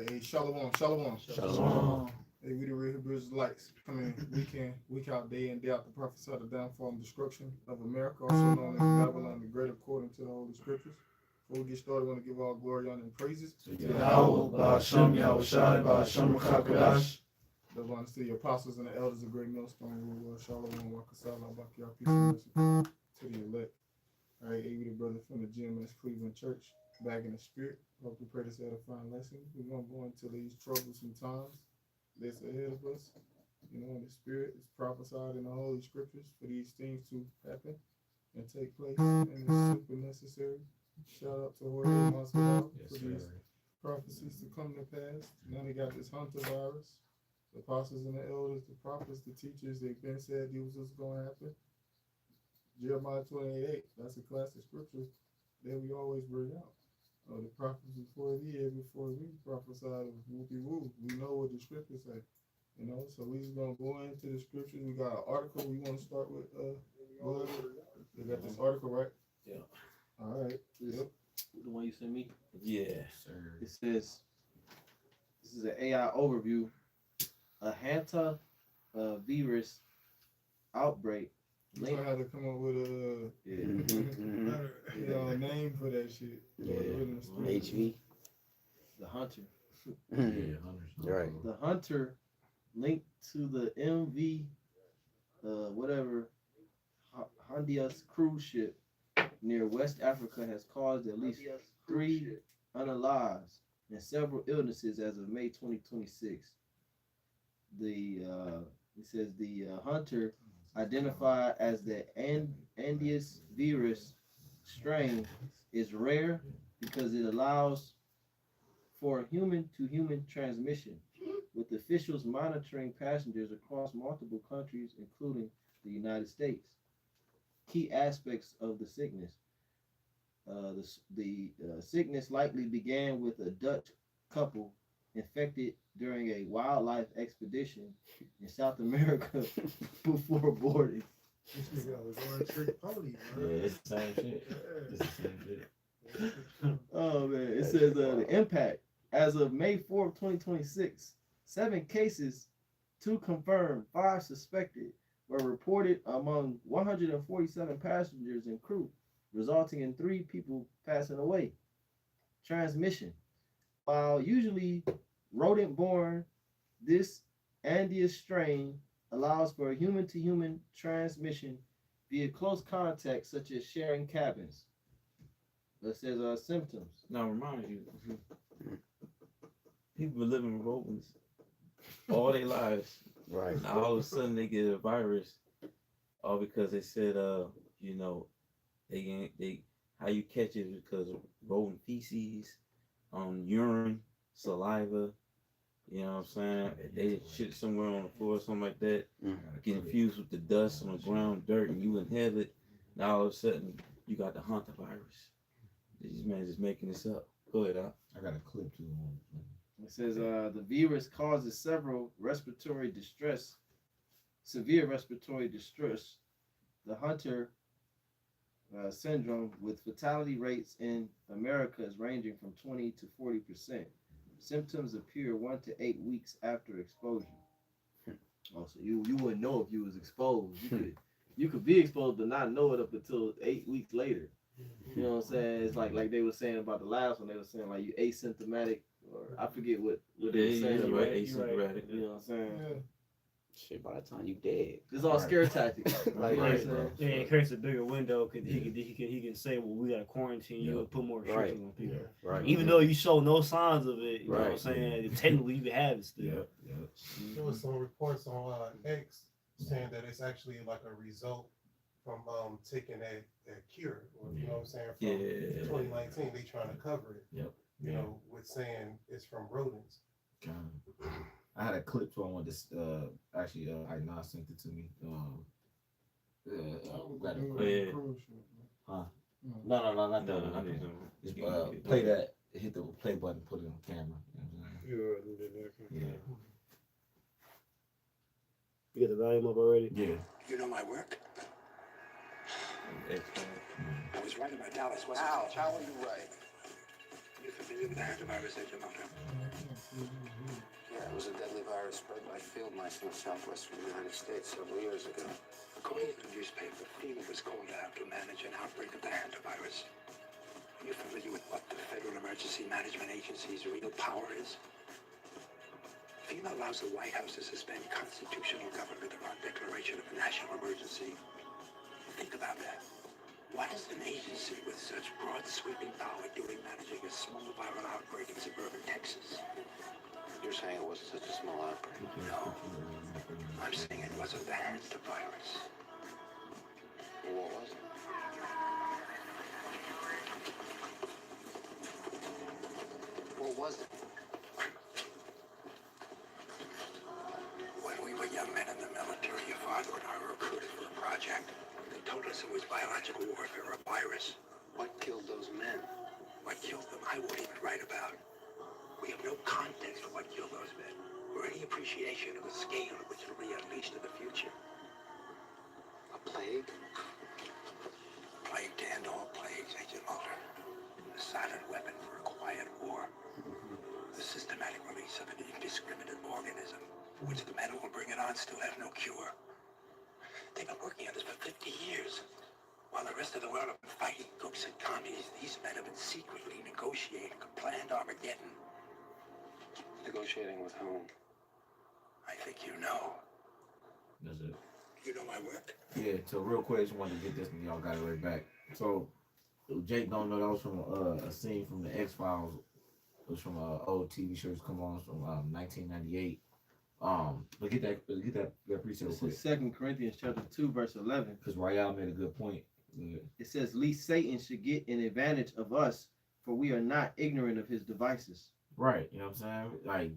Hey, shalom, shalom. Shalom. Hey, we the real Hebrews lights. Come in week in, week out, day in, day out to prophesy the downfall and destruction of America, also known as Babylon the Great, according to the Holy Scriptures. Before we get started, I want to give all glory, honor, and praises to YAHAWAH, BAHASHAM, YAHAWASHI, BAHASHAM, HAQADASH. the ones to the apostles and the elders of Great Millstone Rule. Shalom, YAHAWAH, peace and mercy to the elect. All right, hey, we the brother from the GMS Cleveland Church, back in the spirit. Hope we pray this edifying lesson. We're going to go into these troublesome times that's ahead of us. You know, in the spirit, it's prophesied in the Holy Scriptures for these things to happen and take place, and it's super necessary. Shout out to Jorge Masvidal for these prophecies to come to pass. Now they got this Hunter virus. The apostles and the elders, the prophets, the teachers, they've been said this was going to happen. Jeremiah 28:8, that's a classic scripture that we always bring out. The prophets before we prophesied of whoopie woo. We know what the scriptures say, you know. So we just gonna go into the scriptures. We got an article we want to start with. We got this article, right? Yeah. All right. Yep. The one you sent me? Yeah, sir. It says, this is an AI overview. A Hanta virus outbreak. You gonna have to come up with a name for that shit. HV. The Hunter. Right. The Hunter linked to the MV Hondias cruise ship near West Africa has caused at least 3 unalives and several illnesses as of May 2026. It says the Hunter, identified as the Andias virus strain, is rare because it allows for human-to-human transmission, with officials monitoring passengers across multiple countries, including the United States. Key aspects of the sickness. The sickness likely began with a Dutch couple infected during a wildlife expedition in South America before boarding. This nigga was going trick pony, Yeah, it's the same shit. It's the same shit. Oh man, it says the impact as of May 4th, 2026, 7 cases, 2 confirmed, 5 suspected, were reported among 147 passengers and crew, resulting in 3 people passing away. Transmission. While usually rodent-borne, this Andias strain allows for human-to-human transmission via close contact, such as sharing cabins. It says symptoms. Now remind you, people been living with rodents all their lives. Right. Now all of a sudden they get a virus, all because they said, you know, they how you catch it is because of rodent feces, urine, saliva. You know what I'm saying? They shit somewhere on the floor or something like that, get infused with the dust on the ground, dirt, and you inhale it. Now all of a sudden you got the Hunter virus. These man just making this up. Go ahead, I got a clip too. It says the virus causes severe respiratory distress. The Hunter syndrome, with fatality rates in America is ranging from 20 to 40%. Symptoms appear 1 to 8 weeks after exposure. Oh, so you wouldn't know if you was exposed. You could be exposed but not know it up until 8 weeks later. You know what I'm saying? It's like they were saying about the last one. They were saying like you asymptomatic, or I forget what they were saying. right, asymptomatic. You know what I'm saying? Yeah. Shit, by the time you dead. It's all scare tactics. Like, Right. Yeah, it creates a bigger window because he can say, well, we got to quarantine you and put more restrictions on people. Right. Even though you show no signs of it, you know what I'm Right. saying? Technically, you can have it still. There was some reports on X saying that it's actually like a result from taking that cure, or, you know what I'm saying, from 2019. They trying to cover it. You know, with saying it's from rodents. I had a clip for one. This actually, I now sent it to me. Got a Huh? No, not that one. Just play that. Hit the play button. Put it on camera. You know what I'm saying? You got the volume up already? Yeah. You know my work? I was right about Dallas, wasn't I? How are you right? You familiar with the hantavirus, Yamato? Yeah, it was a deadly virus spread by field mice in the southwestern United States several years ago. According to the newspaper, FEMA was called out to manage an outbreak of the hantavirus. Are you familiar with what the Federal Emergency Management Agency's real power is? FEMA allows the White House to suspend constitutional government upon declaration of a national emergency. Think about that. What is an agency with such broad sweeping power doing managing a small viral outbreak in suburban Texas? You're saying it wasn't such a small outbreak? No. I'm saying it wasn't the hantavirus. Well, what was it? What was it? When we were young men in the military, your father and I were recruited for a project. They told us it was biological warfare, a virus. What killed those men? What killed them, I won't even write about. We have no context for what killed those men, or any appreciation of the scale at which it'll be unleashed in the future. A plague? Plague to end all plagues, Agent Mulder. A silent weapon for a quiet war. The systematic release of an indiscriminate organism, for which the men who will bring it on still have no cure. They've been working on this for 50 years. While the rest of the world have been fighting gooks and commies, these men have been secretly negotiating a planned Armageddon. Negotiating with whom? I think you know. That's it. You know my work. Yeah, so real quick, I just wanted to get this and y'all got it right back. So, Jake don't know that was from a scene from the X-Files. It was from an old TV show that's come on from 1998. But get that precept real quick. This is 2 Corinthians chapter 2, verse 11. Because Royale made a good point. Yeah. It says, "Lest Satan should get an advantage of us, for we are not ignorant of his devices." Right, you know what I'm saying? Like,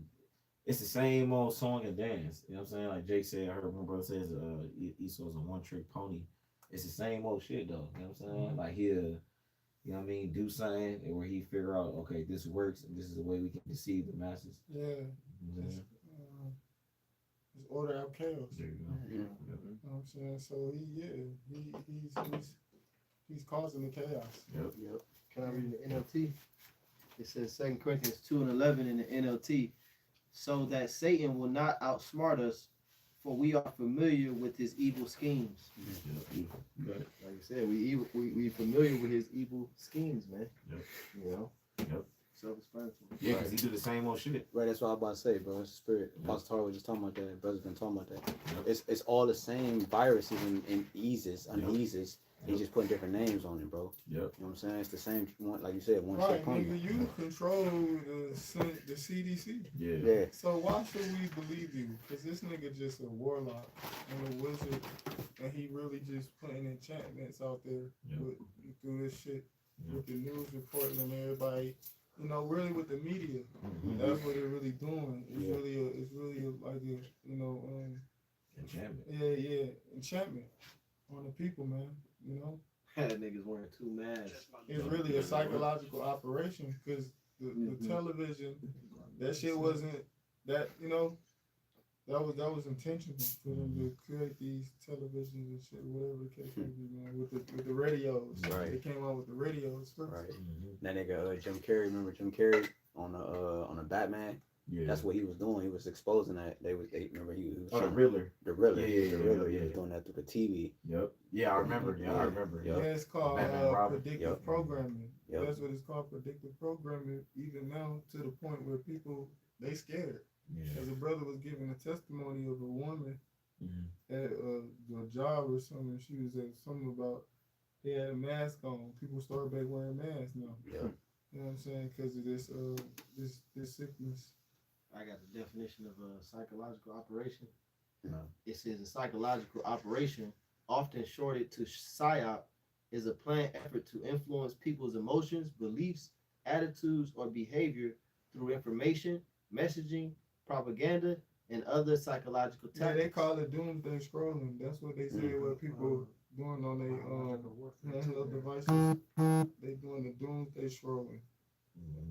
it's the same old song and dance. You know what I'm saying? Like Jake said, I heard my brother says Esau's a one-trick pony. It's the same old shit, though. You know what I'm saying? Like, he'll, you know what I mean, do something where he figure out, okay, this works, and this is the way we can deceive the masses. Yeah. You know It's order out chaos. There you go. Yeah. You know what I'm saying? So he's causing the chaos. Yep. Can I read the NLT? It says 2 Corinthians 2 and 11 in the NLT. "So that Satan will not outsmart us, for we are familiar with his evil schemes." Yep. Like you said, we familiar with his evil schemes, man. Yep. You know? Yep. Self-explanatory. Yeah, because he do the same old shit. Right, that's what I was about to say, bro. It's the spirit. Yep. Apostle Tara was just talking about that. Brother's been talking about that. Yep. It's all the same viruses and eases, uneases. He's Yep. just putting different names on it, bro. Yep. You know what I'm saying? It's the same one, like you said, one Right, trick pony. nigga, you control the CDC. Yeah. Yeah. So why should we believe you? Because this nigga just a warlock and a wizard, and he really just putting enchantments out there through this shit with the news reporting and everybody. You know, really with the media, that's what they're really doing. It's really like a, you know, Enchantment. Yeah, enchantment on the people, man. You know, Had niggas wearing 2 masks. it's really a psychological operation because the television, that shit wasn't that, you know, that was intentional for them to create these televisions and shit, whatever the case may be, man. With the radios, Right. They came out with the radios first. Right. That nigga Jim Carrey, remember Jim Carrey on a Batman? Yeah. That's what he was doing. He was exposing that. They remember he was the showing Riddler. the Riddler. Yeah, the Riddler. yeah. He was doing that through the TV. Yep. Yeah, I remember. Yeah, I remember. Yeah, it's called Batman Robin. predictive programming. Yep. That's what it's called, predictive programming. Even now, to the point where people they scared. Yeah. As a brother was giving a testimony of a woman Mm-hmm. at a job or something. She was at something about they had a mask on. People started back wearing masks now. Yeah. You know what I'm saying? Because of this this sickness. I got the definition of a psychological operation. No. It says a psychological operation, often shorted to PSYOP, is a planned effort to influence people's emotions, beliefs, attitudes, or behavior through information, messaging, propaganda, and other psychological Yeah, tactics. they call it doomsday scrolling. That's what they say. What people doing on their handheld devices. They doing the doomsday scrolling.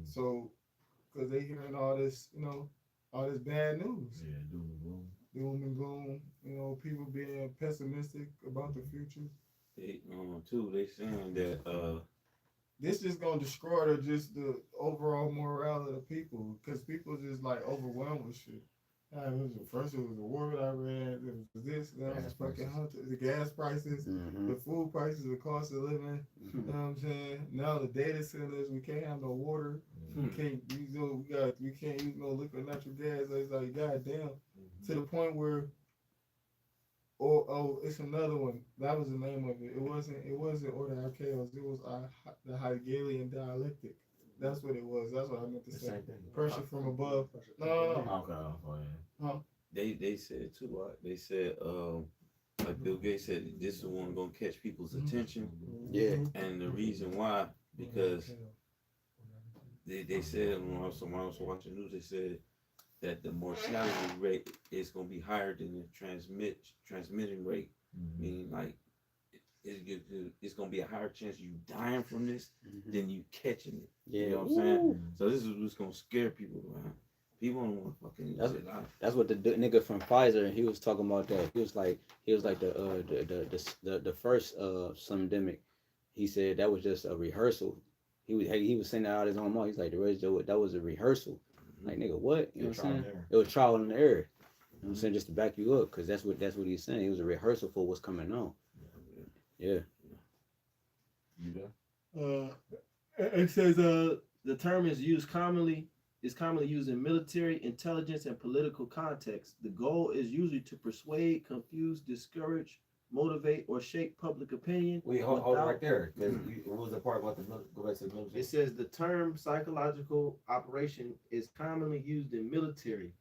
So, because they hearing all this, you know, all this bad news. Yeah, doom and gloom. Doom and gloom. You know, people being pessimistic about the future. They too. They saying that this just gonna destroy the overall morale of the people, because people just like overwhelmed with shit. First it was the war that I read, it was this, that was fucking hunter, the gas prices, the food prices, the cost of living. You know what I'm saying? Now the data centers, we can't have no water, we can't use we can't use no liquid natural gas. It's like goddamn, to the point where it's another one. That was the name of it. It wasn't Order Archaeos. It was the Hegelian dialectic. That's what it was. That's what I meant to say. Pressure from above. No. Okay. They said too. They said like Bill Gates said, this is the one gonna catch people's attention. Yeah. And the reason why, because they said when I was watching news, they said that the mortality rate is gonna be higher than the transmitting rate. Meaning like it's gonna be a higher chance of you dying from this than you catching it. Yeah. You know what I'm saying? So this is what's gonna scare people, man. People don't want to fucking that's what the nigga from Pfizer, he was talking about that. He was like the first pandemic. He said that was just a rehearsal. He was saying that out of his own mouth. He's like, that was a rehearsal. Like, nigga, what? You know what I'm saying? It was trial and error. You know what I'm saying? Just to back you up, because that's what he's saying. It was a rehearsal for what's coming on. Yeah. You done? It says the term is commonly used in military, intelligence, and political contexts. The goal is usually to persuade, confuse, discourage, motivate, or shape public opinion. Wait, hold it right there. What was the part about go back to the military? It says the term psychological operation is commonly used in military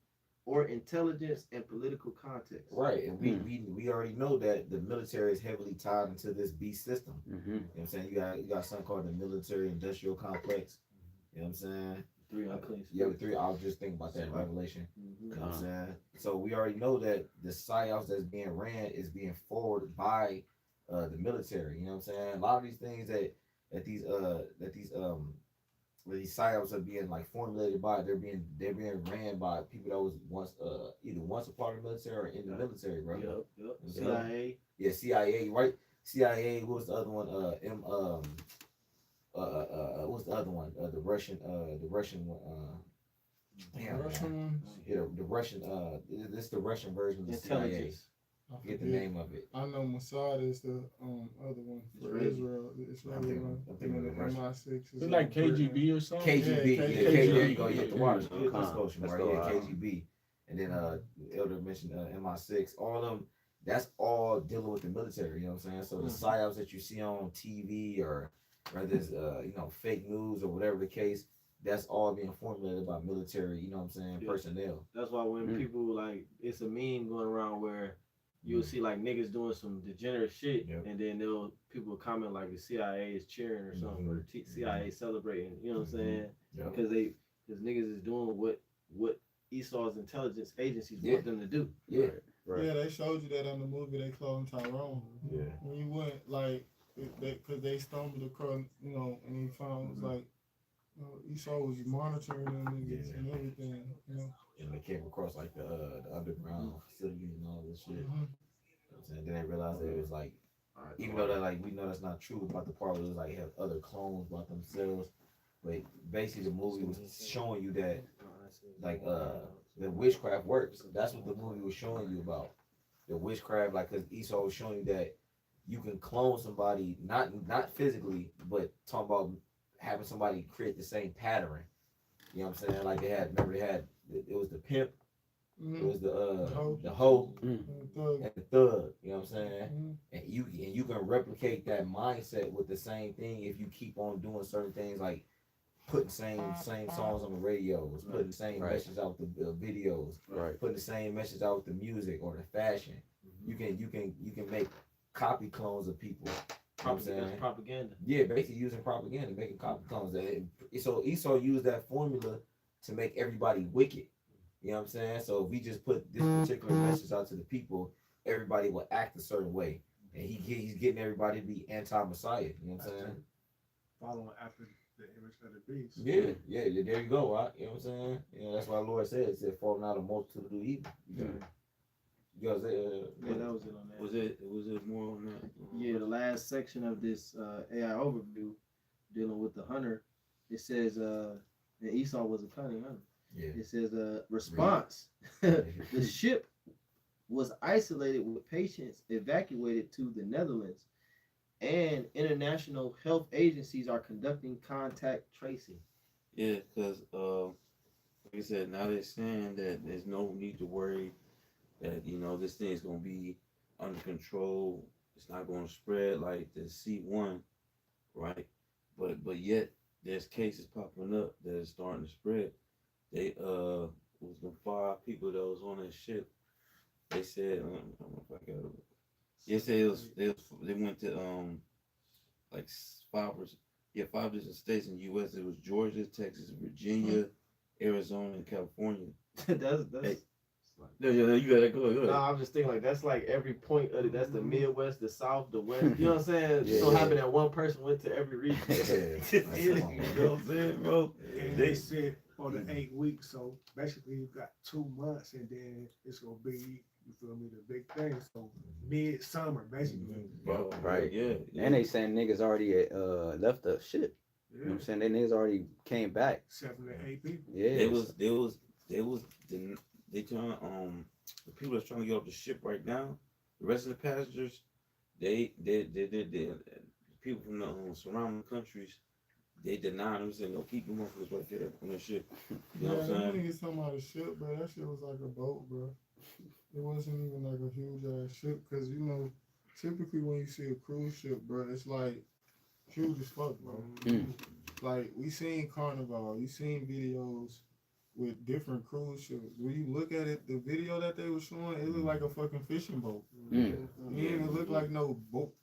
or intelligence and political context. Right, and we already know that the military is heavily tied into this beast system. You know what I'm saying? You got something called the military industrial complex. You know what I'm saying? Three unclean spirits. Yeah, the three. I was just thinking about that in Revelation. You know what I'm saying? So we already know that the psyops that's being ran is being forwarded by the military. You know what I'm saying? A lot of these things that these psyops are being like formulated by, they're being ran by people that was once a part of the military or in the military, bro. Yep. CIA. Yeah, CIA, right? CIA. What was the other one? What's the other one? The Russian one. Damn, the Russian. This is the Russian version of the CIA. I forget the name of it. I know Mossad is the other one for Israel. The Israeli one. I'm thinking of the MI6. It's like KGB or something. KGB. Yeah, there you go. Yeah, the water explosion, right? Yeah, KGB. And then Elder mentioned MI6. All of them. That's all dealing with the military. You know what I'm saying? So the psyops that you see on TV or whether it's fake news or whatever the case, that's all being formulated by military, you know what I'm saying, personnel. That's why when people like, it's a meme going around where you'll see like niggas doing some degenerate shit, and then people comment like the CIA is cheering or something, or the CIA celebrating, you know what I'm saying? Because niggas is doing what Esau's intelligence agencies want them to do. Yeah, they showed you that on the movie they cloned Tyrone. Yeah, when you went like. Because they stumbled across, and he found it was like, Esau was monitoring them niggas and everything, And they came across like the underground facilities and all this shit. And then they realized that it was like, even though that like we know that's not true about the part where it was like have other clones about themselves, but basically the movie was showing you that like the witchcraft works. That's what the movie was showing you about. The witchcraft, like, because Esau was showing you that you can clone somebody, not physically, but talk about having somebody create the same pattern. You know what I'm saying? Like it was the pimp, it was the hoe, and the thug. You know what I'm saying? And you can replicate that mindset with the same thing if you keep on doing certain things like putting same songs on the radios, putting the same message out with the videos, putting the same message out with the music or the fashion. You can make copy clones of people. You know what I'm saying? Propaganda. Yeah, basically using propaganda, making copy clones. So Esau used that formula to make everybody wicked. You know what I'm saying? So if we just put this particular message out to the people, everybody will act a certain way. And he's getting everybody to be anti-Messiah. You know what I'm saying? Following after the image of the beast. Yeah, there you go, right? You know what I'm saying? That's why the Lord said, falling out of multitude to do evil. That was it on that. Was it more on that? Yeah, the last section of this AI overview dealing with the hunter. It says, and Esau was a cunning hunter. Yeah. It says, response. The ship was isolated with patients evacuated to the Netherlands, and international health agencies are conducting contact tracing. Yeah, because like I said, now they're saying that there's no need to worry that this thing is going to be under control. It's not going to spread like the C1, right? But yet there's cases popping up that are starting to spread. They was the 5 people that was on that ship. They said, I don't know if I got it. Yes, they went to like 5 different states in the U.S. It was Georgia, Texas, Virginia, Arizona, and California. that's Hey, no, you gotta go. No, I'm just thinking like that's like every point of it. That's the Midwest, the South, the West. You know what I'm saying? Yeah, so yeah. happened that one person went to every region. You know what I'm saying, bro? And they said for the 8 weeks, so basically you got 2 months, and then it's gonna be, you feel me, the big thing. So mid-summer, basically. Bro, Right. Yeah. And they saying niggas already left the ship. You know what I'm saying? They niggas already came back. 7 to 8 people. Yeah. They trying the people that's trying to get off the ship right now. The rest of the passengers, they people from the surrounding countries, they deny them, saying no, keep them motherfuckers right there on the ship. You know what I'm Yeah, saying? them niggas talking about a ship, bro. That shit was like a boat, bro. It wasn't even like a huge ass ship, cause typically when you see a cruise ship, bro, it's like huge as fuck, bro. Like we seen Carnival, you seen videos with different cruise ships. When you look at it, the video that they were showing, it looked like a fucking fishing boat. It didn't even look like no boat.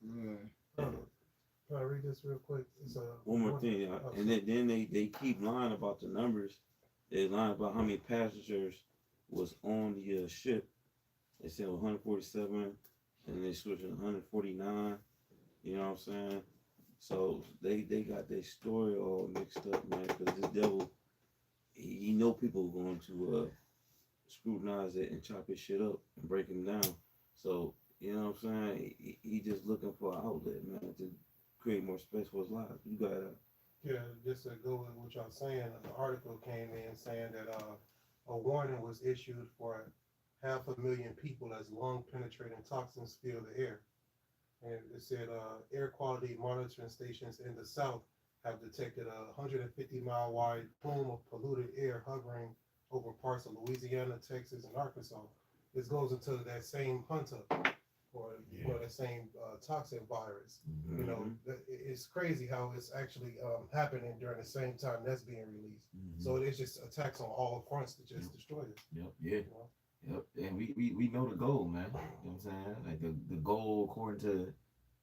Man. Can I read this real quick? It's One more thing, and then they keep lying about the numbers. They lying about how many passengers was on the ship. They said 147, and they switched to 149. You know what I'm saying? So they got their story all mixed up, man. Because this devil, he know people are going to scrutinize it and chop his shit up and break him down. So you know what I'm saying? He just looking for an outlet, man, to create more space for his life. You got to. Yeah, just to go with what y'all saying, an article came in saying that a warning was issued for 500,000 people as lung-penetrating toxins fill the air. And it said air quality monitoring stations in the South have detected a 150-mile wide plume of polluted air hovering over parts of Louisiana, Texas, and Arkansas. This goes into that same hunter or that same toxic virus. You know, it's crazy how it's actually happening during the same time that's being released. So it's just attacks on all fronts to just destroy it. Yep. Yeah. Yep. And we know the goal, man. You know what I'm saying? Like the goal according to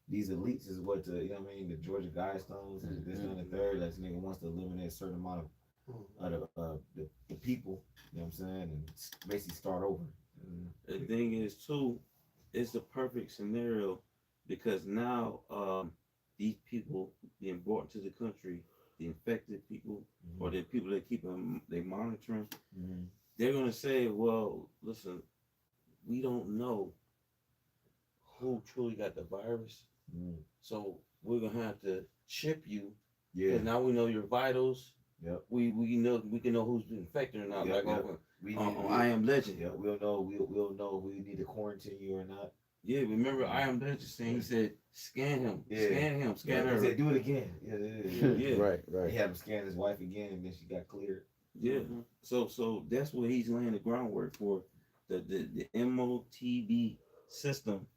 these elites is what the the Georgia Guidestones and this and the third. That nigga wants to eliminate a certain amount of the people. You know what I'm saying? And basically start over. The thing is too, it's the perfect scenario because now these people being brought to the country, the infected people or the people that keep them, they monitoring. They're gonna say, well, listen, we don't know who truly got the virus, so we're gonna have to chip you. Yeah. Now we know your vitals. Yep. We can know who's been infected or not. I Am Legend. Yeah. We'll know if we need to quarantine you or not. Yeah. Remember I Am Legend saying he said scan him, scan her. He said do it again. Yeah. Right. He had him scan his wife again, and then she got cleared. Yeah. So that's what he's laying the groundwork for. The MOTB system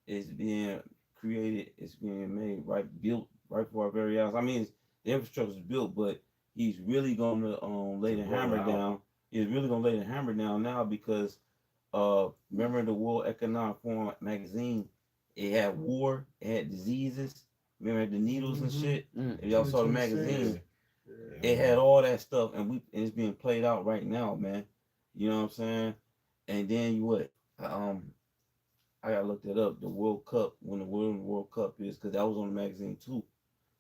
is being created. It's being made built right for our very eyes. I mean, the infrastructure is built, but he's really gonna lay the hammer down. He's really gonna lay the hammer down now because remember the World Economic Forum magazine? It had war, it had diseases. Remember the needles and shit. If y'all saw the magazine, it had all that stuff, and it's being played out right now, man. You know what I'm saying? And then I gotta look that up. The World Cup, when the World Cup is, because that was on the magazine too.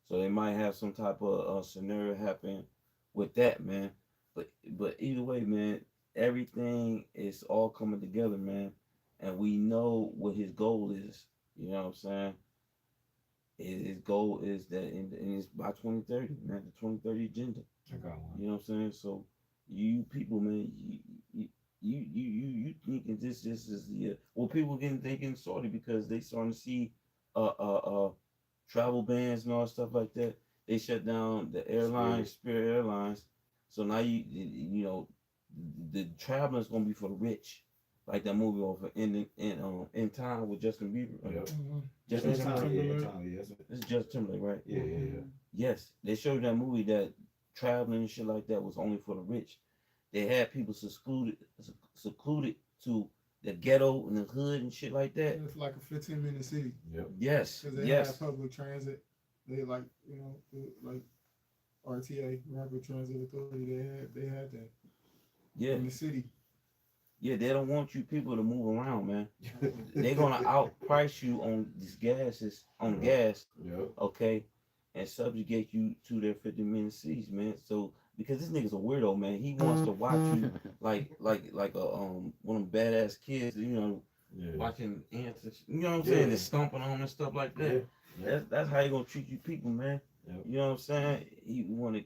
So they might have some type of scenario happen with that, man. But either way, man, everything is all coming together, man. And we know what his goal is. You know what I'm saying? his goal is that, and it's by 2030, man, the 2030 agenda. I got one. You know what I'm saying? So you people, man, you thinking this is the well, people getting thinking sorry because they starting to see travel bans and all stuff like that. They shut down the airlines, Spirit Airlines. So now you know the traveling is gonna be for the rich, like that movie over in time with Justin Bieber. Yep. Justin Timberlake. Timberlake. It's Justin Timberlake, right? Yeah. Yes, they showed that movie that traveling and shit like that was only for the rich. They had people secluded to the ghetto and the hood and shit like that. It's like a 15-minute city. Yep. Yes, Because they yes. had public transit. They like, you know, like RTA, Rapid Transit Authority. They had that Yeah, in the city. yeah. They don't want you people to move around, man. They're gonna outprice you on these gases, on gas, Yep. okay, and subjugate you to their 50-minute cities, man. So because this nigga's a weirdo, man, he wants to watch you like a one of them badass kids, you know, Yeah. watching ants, and you know what I'm saying, and stomping on 'em and stuff like that. Yeah. That's how he gonna treat you people, man. Yep. You know what I'm saying? He want to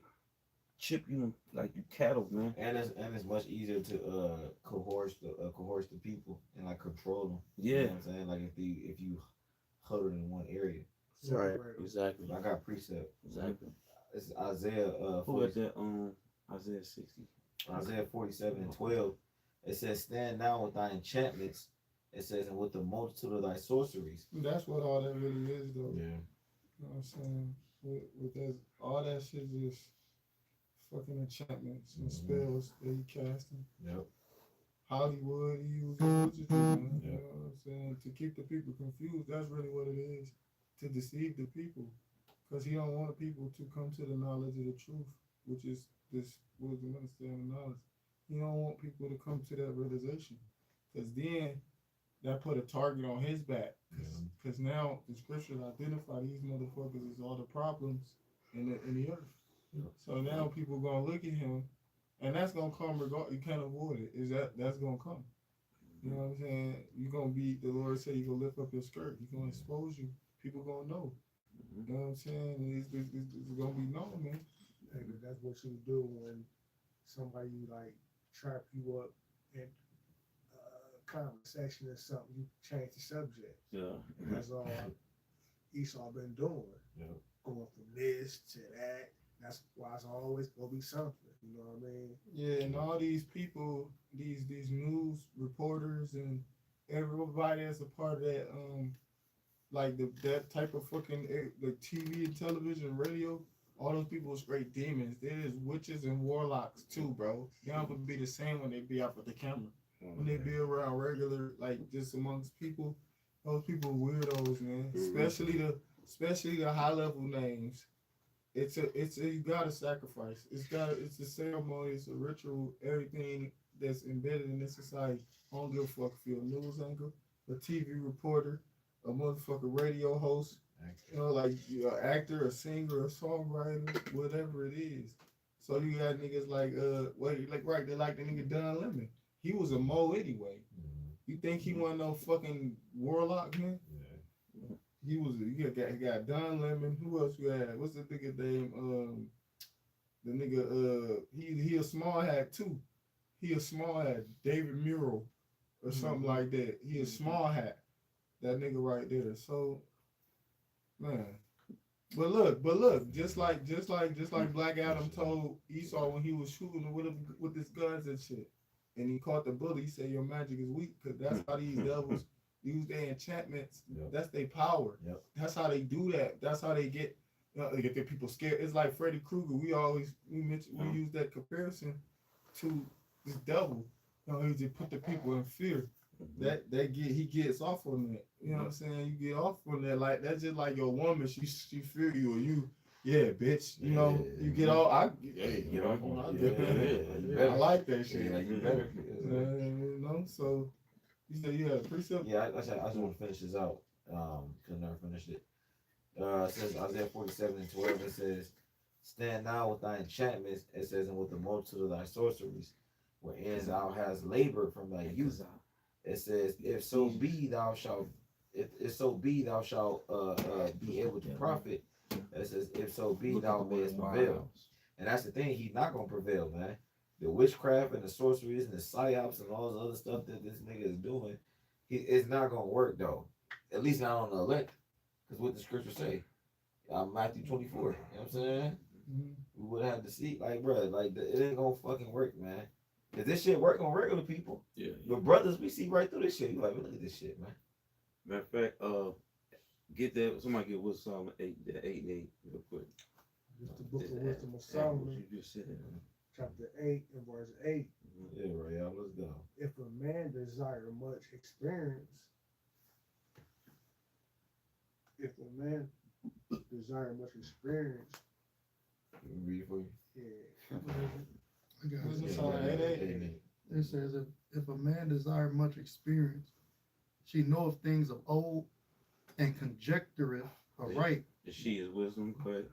chip you like you cattle, man. And it's much easier to coerce the people and like control them. Yeah. You know what I'm saying? Like if you huddled in one area. Right. Exactly. I got precept. Exactly. It's Isaiah Who at that Isaiah 60? Isaiah 47:12. It says, "Stand now with thy enchantments." It says, "And with the multitude of thy sorceries." That's what all that really is, though. Yeah. You know what I'm saying? With that, all that shit is fucking enchantments and spells that he casting. Yep. Hollywood, he uses witches, man. Yeah. You know what I'm saying? To keep the people confused. That's really what it is. To deceive the people. Because he don't want people to come to the knowledge of the truth, which is this wisdom, understanding, knowledge. He don't want people to come to that realization. Because then that put a target on his back. Because now the scriptures identify these motherfuckers as all the problems in the earth. Yep. So now people gonna look at him, and that's gonna come regard. You can't avoid it. That's gonna come. You know what I'm saying? You're gonna be, the Lord said, you're gonna lift up your skirt. He's gonna expose you. People gonna know. You know what I'm saying? It's gonna be known, man. Hey, but that's what you do when somebody like trap you up in conversation or something. You change the subject. Yeah. And that's all Esau been doing. Yep. Going from this to that. That's why it's always gonna be something. You know what I mean? Yeah, and all these people, these news reporters and everybody that's a part of that, like that type of fucking the TV and television, radio, all those people are straight demons. There's witches and warlocks too, bro. They don't be the same when they be out with the camera. When they be around regular, like just amongst people, those people are weirdos, man. Especially the high level names. It's you gotta sacrifice. It's a ceremony, it's a ritual, everything that's embedded in this society. I don't give a fuck if you're a news anchor, a TV reporter, a motherfucking radio host, you know, like you're an actor, a singer, a songwriter, whatever it is. So you got niggas like they like the nigga Don Lemon. He was a Mo anyway. You think he wasn't no fucking warlock, man? Yeah. You got Don Lemon. Who else you had? What's the nigga name? The nigga he a small hat too. He a small hat. David Murrell or something like that. He a small hat. That nigga right there. So man. But look, just like Black Adam told Esau when he was shooting with his guns and shit. And he caught the bully, he said your magic is weak, because that's how these devils use their enchantments. Yep. That's their power. Yep. That's how they do that. That's how they get they get their people scared. It's like Freddy Krueger. We use that comparison to this devil. You know, he just put the people in fear. He gets off on that. You know what I'm saying? You get off on that. Like that's just like your woman. She fear you, or you. Yeah, bitch. You know, you get all. Get off on it. I like that shit. Yeah, you better. You know, so you said you had a precept. Yeah, I just want to finish this out. Cause I never finished it. It says Isaiah 47:12. It says, "Stand now with thy enchantments." It says, "And with the multitude of thy sorceries, wherein thou hast labored from thy youth." It says, "If so be thou shalt if so be thou shalt be able to profit. It says, if so be thou mayest prevail. And that's the thing, he's not gonna prevail, man. The witchcraft and the sorceries and the psyops and all this other stuff that this nigga is doing, it's not gonna work though. At least not on the elect. Because what the scriptures say. Matthew 24. You know what I'm saying? We would have to see, like, bro, like, it ain't gonna fucking work, man. If this shit work on regular people, but brothers, we see right through this shit. You like, look at this shit, man. Matter of fact, get that. Somebody get with Psalm 8, the 8 and 8 real quick. It's the book of wisdom of Solomon, You just said. chapter 8 and verse 8. Yeah, right, y'all, let's go. If a man desire much experience, Read it for you. yeah. I got it. It says, if a man desire much experience, she knoweth things of old and conjectureth aright. She is wisdom, but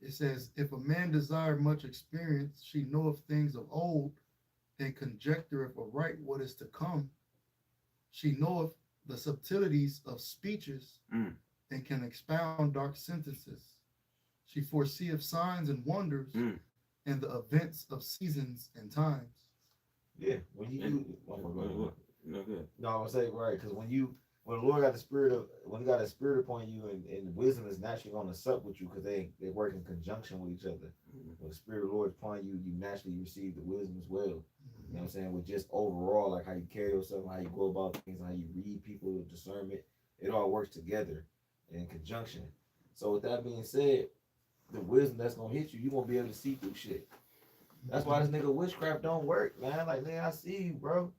It says, if a man desire much experience, she knoweth things of old and conjectureth aright what is to come. She knoweth the subtleties of speeches and can expound dark sentences. She foreseeth signs and wonders and the events of seasons and times. Yeah, when you do, no good. no, I'm saying right, because when the Lord got the spirit of, when he got a spirit upon you, and wisdom is naturally going to sup with you, because they work in conjunction with each other. When the spirit of the Lord is upon you, you naturally receive the wisdom as well. You know what I'm saying? With just overall, like how you carry yourself, how you go about things, how you read people, discernment, it all works together in conjunction. So with that being said, the wisdom that's gonna hit you, you're gonna be able to see through shit. That's why this nigga witchcraft don't work, man. Like, nigga, I see you, bro.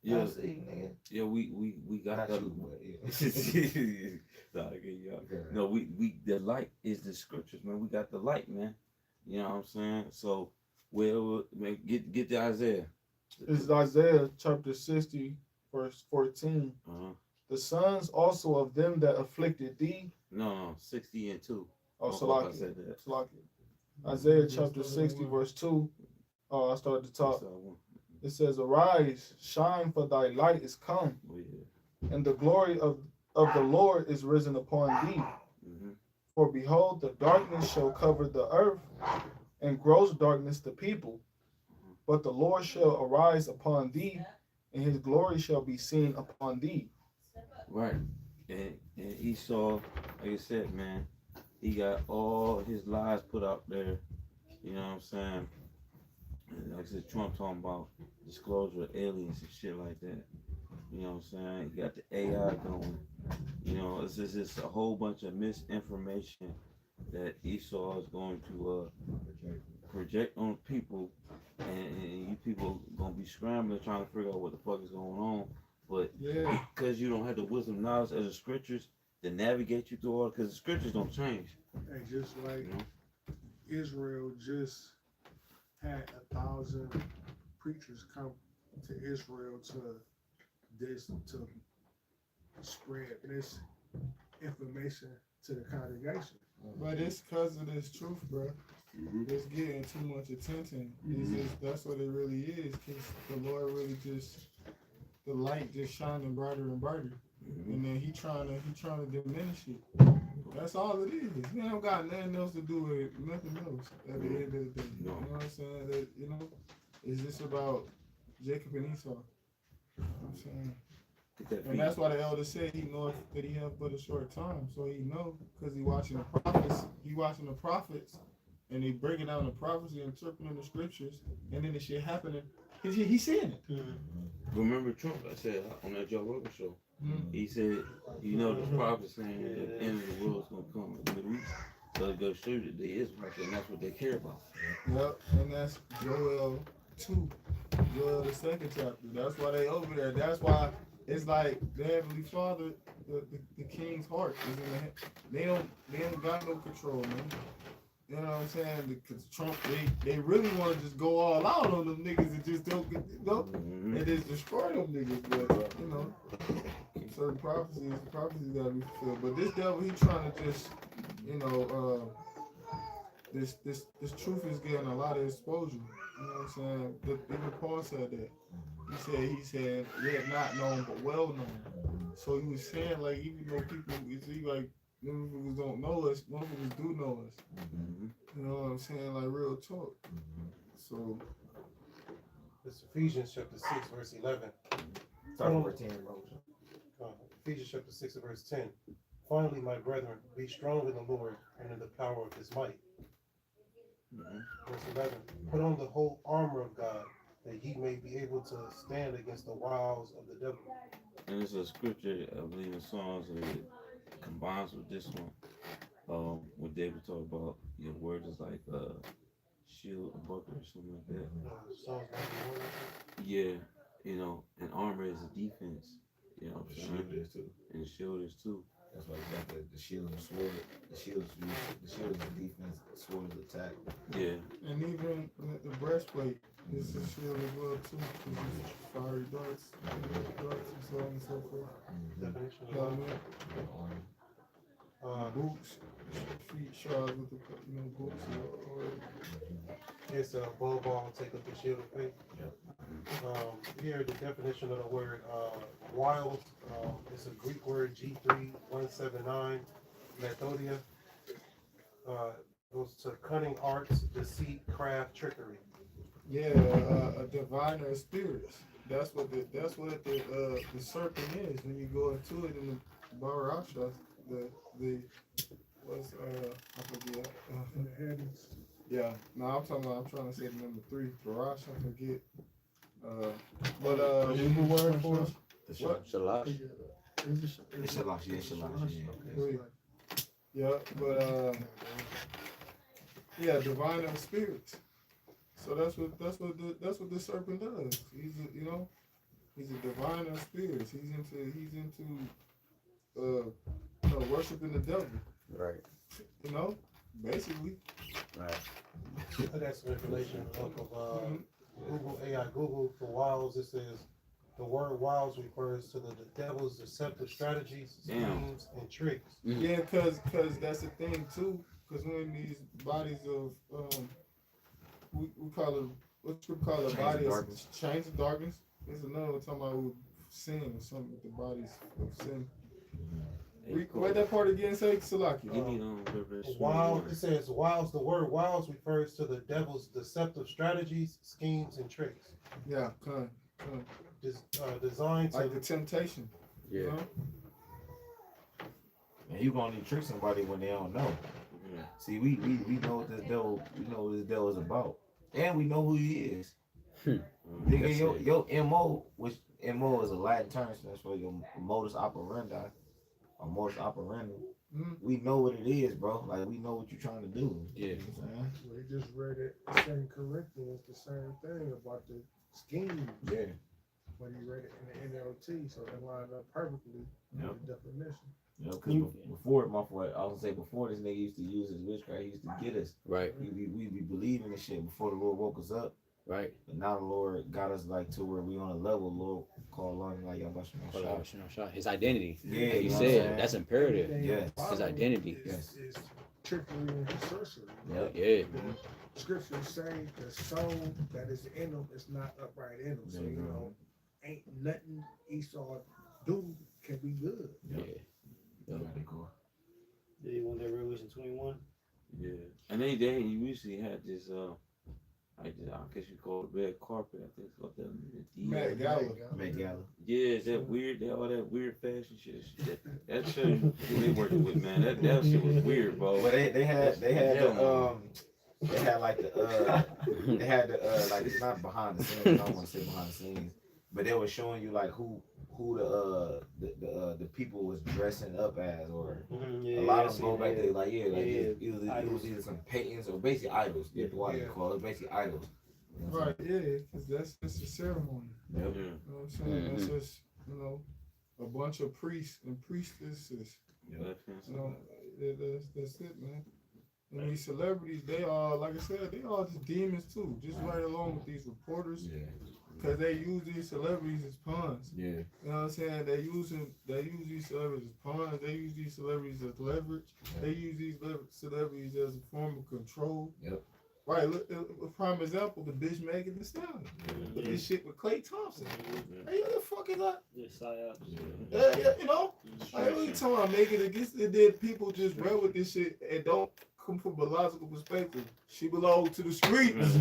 Yeah, I see you, nigga. Yeah, we got Not that. you, but yeah. Nah, okay, yeah. No, we the light is the scriptures, man. We got the light, man. You know what I'm saying? So, well, man, get to Isaiah. This is Isaiah chapter 60, verse 14. The sons also of them that afflicted thee. No, 60 and 2. Oh, I said that. Salaki. Isaiah chapter 60, verse 2. Oh, I started to talk. It says, arise, shine, for thy light is come, and the glory of the Lord is risen upon thee. For behold, the darkness shall cover the earth, and gross darkness the people. But the Lord shall arise upon thee, and his glory shall be seen upon thee. Right. And Esau, like I said, man, he got all his lies put out there. You know what I'm saying? And like I said, Trump talking about disclosure of aliens and shit like that. You know what I'm saying? You got the AI going. You know, it's just a whole bunch of misinformation that Esau is going to project on people, and you people gonna be scrambling trying to figure out what the fuck is going on. But because you don't have the wisdom knowledge of the scriptures to navigate you through all, because the scriptures don't change. And just like Israel just had 1,000 preachers come to Israel to spread this information to the congregation. But it's because of this truth, bro. It's getting too much attention. It's just, that's what it really is. Because the Lord really just, the light just shining brighter and brighter. And then he trying to diminish it. That's all it is. He don't got nothing else to do with nothing else at the end of the day. You know what I'm saying? That, you know, it's just about Jacob and Esau. You know what I'm saying? And that's why the elder said he knows that he have but a short time. So he know, because he watching the prophets. He watching the prophets, and they breaking down the prophecy, interpreting the scriptures, and then the shit happening. He's seeing it. Remember Trump? I said on that Joe Rogan show. He said, you know, the prophet saying that the end of the world is gonna come in the Middle East. So it goes show that they is right there, and that's what they care about. Yep, and that's Joel 2, Joel the 2nd chapter. That's why they over there. That's why it's like the Heavenly Father, the King's heart is in the head. They don't got no control, man. You know what I'm saying? Because Trump, they really want to just go all out on them niggas and just don't get, you know, and just destroy them niggas. But, you know, certain prophecies gotta be fulfilled. But this devil, he trying to just, you know, this truth is getting a lot of exposure. You know what I'm saying? Even Paul said that. He said, yet not known but well known. So he was saying like even though people, you see like motherfuckers don't know us, motherfuckers do know us. You know what I'm saying? Like real talk. So It's Ephesians chapter 6, verse 11. Start with 10, bro. Ephesians chapter 6, verse 10. Finally, my brethren, be strong in the Lord and in the power of his might. Verse 11. Put on the whole armor of God, that ye may be able to stand against the wiles of the devil. And it's a scripture, I believe in Psalms, that combines with this one. When David talked about your word is like shield and buckler or something like that. Psalms 91. Yeah, you know, and armor is a defense. You know what I'm saying? Shield is too. And shield is too. That's why you got the shield and sword. The shield is defense, the sword is attack. Yeah. and even the breastplate is a shield as well too. It's fiery darts, and so on and so forth. Definition of Helmet, armor. boots, feet shod with the boots or It's above all, take up the shield of faith. Here, the definition of the word wild is a Greek word G3179, methodia. Goes to cunning arts, deceit, craft, trickery. yeah, a diviner of spirits. That's what the serpent is. When you go into it in the BAHASHAM, the what's I forget. Yeah, no, I'm trying to say the number 3. Farash, I forget. But What's the word for us? What? Shalash. It's Shalash, yeah. Yeah, but yeah, divine of spirits. So that's what the serpent does. He's a divine of spirits. He's into worshiping the devil. Right. You know, basically. Right. That's some information off of Google for wiles. It says the word wiles refers to the devil's deceptive strategies, schemes, and tricks. Yeah, cause that's the thing too. Cause when these bodies of we call it what's we call it bodies chains of darkness. There's another one talking about sin or something with the bodies of sin. What that part again say, Salaki? Wiles, it says wiles. The word wiles refers to the devil's deceptive strategies, schemes, and tricks. Yeah, designed like the temptation. Yeah. You know? And you gonna need to trick somebody when they don't know. Yeah. See, we know what this devil, is about, and we know who he is. Nigga, your MO, which MO is a Latin term, so that's for your modus operandi. Or modus operandi, we know what it is, bro. Like we know what you're trying to do. Yeah. We just read it in Corinthians, the same thing about the scheme. Yeah. When you read it in the NLT, so it lined up perfectly with the definition. Yeah, because before this nigga used to use his witchcraft, he used to get us. Right. We be believing this shit before the Lord woke us up. Right. But now the Lord got us like to where we on a level, Lord, called like YAHWASHI. His identity. Yeah, like you said, that's imperative. Yes. His identity. Yes. It's trickery and sorcery. Yeah. Yeah. Scriptures say the soul that is in them is not upright in them. So ain't nothing Esau do can be good. Yeah. Yeah, Yeah, you want that Revelation 21? Yeah. And they usually had this I guess you call it red carpet. I think it's called the Met Gala. Yeah, all that weird fashion shit. That shit who they working with, man. That shit was weird, bro. But they had like it's not behind the scenes. I don't want to say behind the scenes, but they were showing you like who the people was dressing up as, or a lot of them go back to it was either some paintings or basically idols. That's why they call it basically idols. Right, yeah, because that's just a ceremony. Yep. You know what I'm saying? That's just a bunch of priests and priestesses. That's it, man. And these celebrities, they are, like I said, they are just demons too. Just right along with these reporters. Yeah. Because they use these celebrities as pawns. Yeah. You know what I'm saying? They use these celebrities as pawns. They use these celebrities as leverage. Yeah. They use these celebrities as a form of control. Yep. Right, look, a prime example, the bitch Megan Thee Stallion. With this shit with Klay Thompson. Hey, what the fuck is that? Yeah, you know? Like, what you talking about making it against it? Then people just run with this shit and don't come from a logical perspective. She belongs to the streets.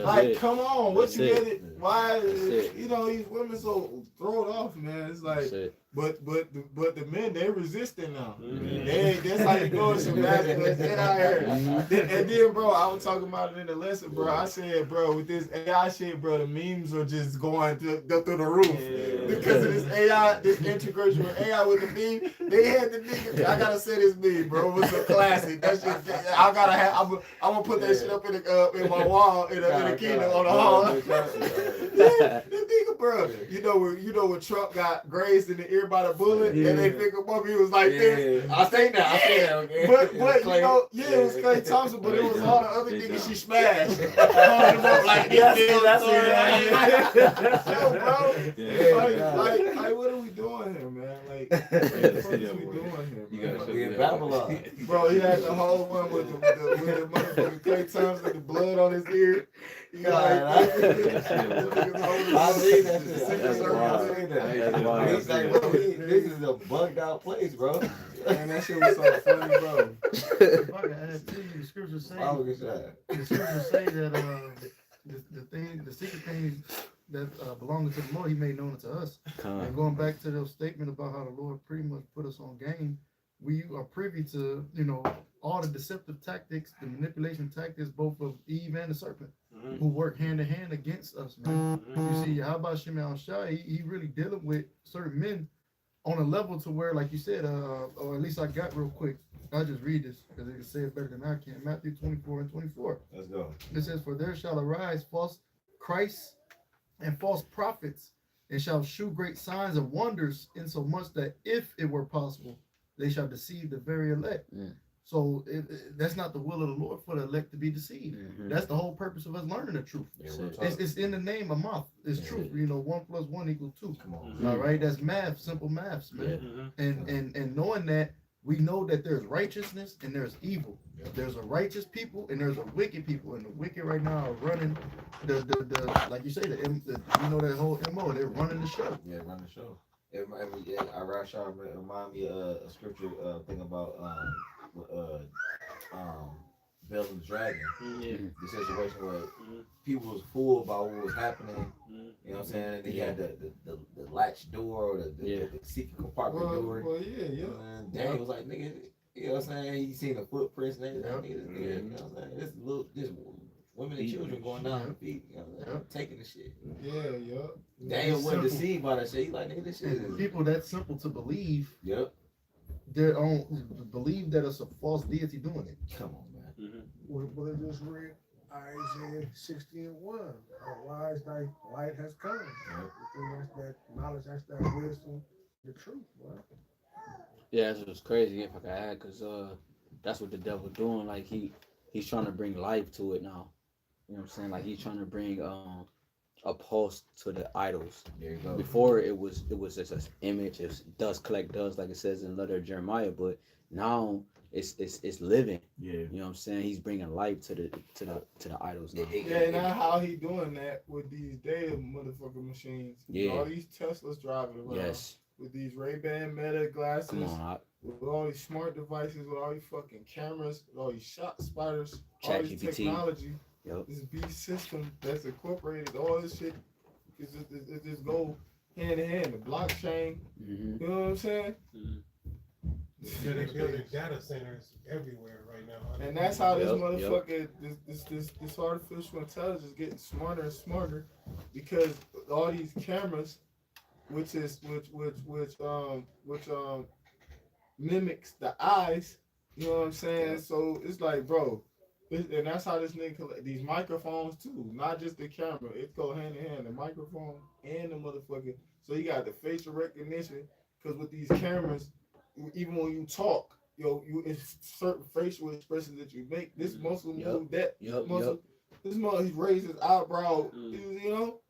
Like, come on, what you get it? Why, you know, these women so thrown off, man. It's like, but the men, they resisting now. That's how you go. Some guys get out here. And then, bro, I was talking about it in the lesson, bro. I said, bro, with this AI shit, bro, the memes are just going through the roof because of this AI, this integration with AI with the meme. They had the nigga. I gotta say this meme, bro. It was a classic. That shit. I gotta have. I'm gonna put that shit up in my wall in the kingdom on the hall. The nigga, bro. You know when Trump got grazed in the ear by the bullet, and they pick him up, he was like this. I say that. Okay. But you know, it was Klay Thompson, but it was all the other niggas she smashed. Like like, what are we doing here, man? Like, what the fuck are we doing here, man? You Babylon. Bro, he had the whole one with the motherfucking Klay Thompson, the blood on his ear. I see that shit. He's like, bro, this is a bugged out place, bro. Man, that shit was so funny, bro. If I can add to you, the scriptures say that the secret things that belong to the Lord, He made known to us. And going back to the statement about how the Lord pretty much put us on game, we are privy to, you know, all the deceptive tactics, the manipulation tactics, both of Eve and the serpent, who work hand in hand against us, man. You see, YAHAWASHI, he really dealing with certain men on a level to where, like you said, or at least I got real quick. I'll just read this because they can say it better than I can. Matthew 24:24. Let's go. It says, "For there shall arise false Christs and false prophets, and shall shew great signs and wonders, insomuch that if it were possible, they shall deceive the very elect." So that's not the will of the Lord for the elect to be deceived. That's the whole purpose of us learning the truth. It's in the name of math. It's truth. You know, 1 + 1 = 2. Come on. All right, that's math, simple maths, man. And knowing that, we know that there's righteousness and there's evil. There's a righteous people and there's a wicked people, and the wicked right now are running the like you say, you know, that whole MO. They're running the show. Yeah, running the show. RAWCHAA remind me of a scripture thing about Bel and Dragon. The situation where people was fooled about what was happening. You know what I'm saying? They had the latch door, or the secret compartment door. Well, yeah. And Daniel was like, nigga, you know what I'm saying? He seen the footprints and everything. You know what I'm saying? This women and children going down the feet, you know, taking the shit. Daniel wasn't deceived by that shit. He like, nigga, this shit is people that simple to believe. They don't believe that it's a false deity doing it. Come on, man. Well, they just read Isaiah 60:1. Arise, thy light has come. That's that knowledge, that's that wisdom, the truth, right? Yeah, it's just crazy if I could add, because that's what the devil's doing. Like he's trying to bring life to it now. You know what I'm saying? Like he's trying to bring a pulse to the idols. There you go. Before it was just an image, it's dust collect dust, like it says in the letter of Jeremiah, but now it's living. You know what I'm saying? He's bringing life to the idols now. Yeah, now how he doing that with these damn motherfucking machines? All these Teslas driving around with these Ray-Ban Meta glasses, with all these smart devices, with all these fucking cameras, with all these shot spotters, all this technology. This beast system that's incorporated, all this shit, it just go hand in hand. The blockchain, you know what I'm saying? They're building data centers everywhere right now. And that's how this motherfucker, this artificial intelligence is getting smarter and smarter, because all these cameras, which mimics the eyes, you know what I'm saying? So it's like, bro. And that's how this nigga collect these microphones too, not just the camera. It go hand in hand, the microphone and the motherfucker. So you got the facial recognition, because with these cameras, even when you talk, it's certain facial expressions that you make. This muscle move, that muscle. This muscle, he raised his eyebrow. You know.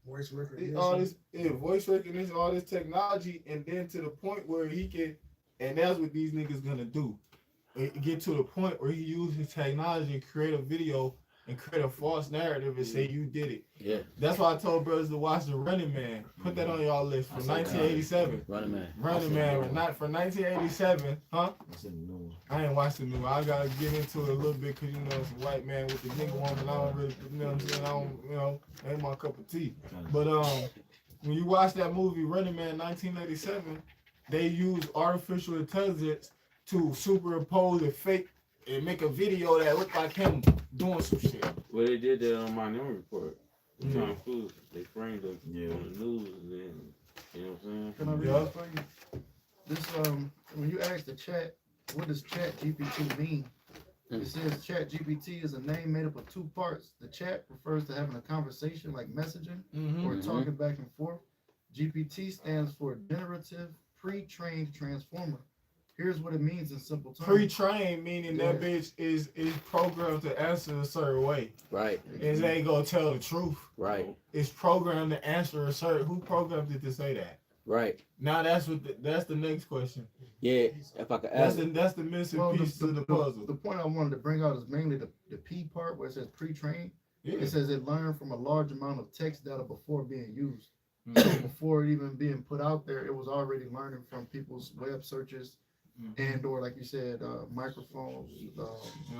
Voice recognition. All this, voice recognition, all this technology, and then to the point where he can, and that's what these niggas gonna do. it get to the point where he uses technology and create a video and create a false narrative and say you did it. Yeah. That's why I told brothers to watch The Running Man. Put that on y'all list for 1987. Running Man. Running Man, not for 1987, huh? I ain't watched the new one. I gotta get into it a little bit because, you know, it's a white man with the nigga woman. I don't really, you know what I'm saying? I don't, you know, ain't my cup of tea. But when you watch that movie, Running Man 1987, they use artificial intelligence to superimpose a fake and make a video that looked like him doing some shit. Well, they did that on Minority Report. Tom Cruise, they framed him on the news, and then, you know what I'm saying? Can I read this for you? This when you ask the chat, what does Chat GPT mean? It says Chat GPT is a name made up of two parts. The chat refers to having a conversation like messaging or talking back and forth. GPT stands for generative pre-trained transformer. Here's what it means in simple terms. Pre-trained meaning that bitch is programmed to answer a certain way. Right. It ain't gonna tell the truth. Right. It's programmed to answer a certain. Who programmed it to say that? Right. Now that's the next question. Yeah. If I could ask. That's the missing piece to the puzzle. The point I wanted to bring out is mainly the P part where it says pre-trained. Yeah. It says it learned from a large amount of text data before being used. So before it even being put out there, it was already learning from people's web searches. And or like you said, microphones,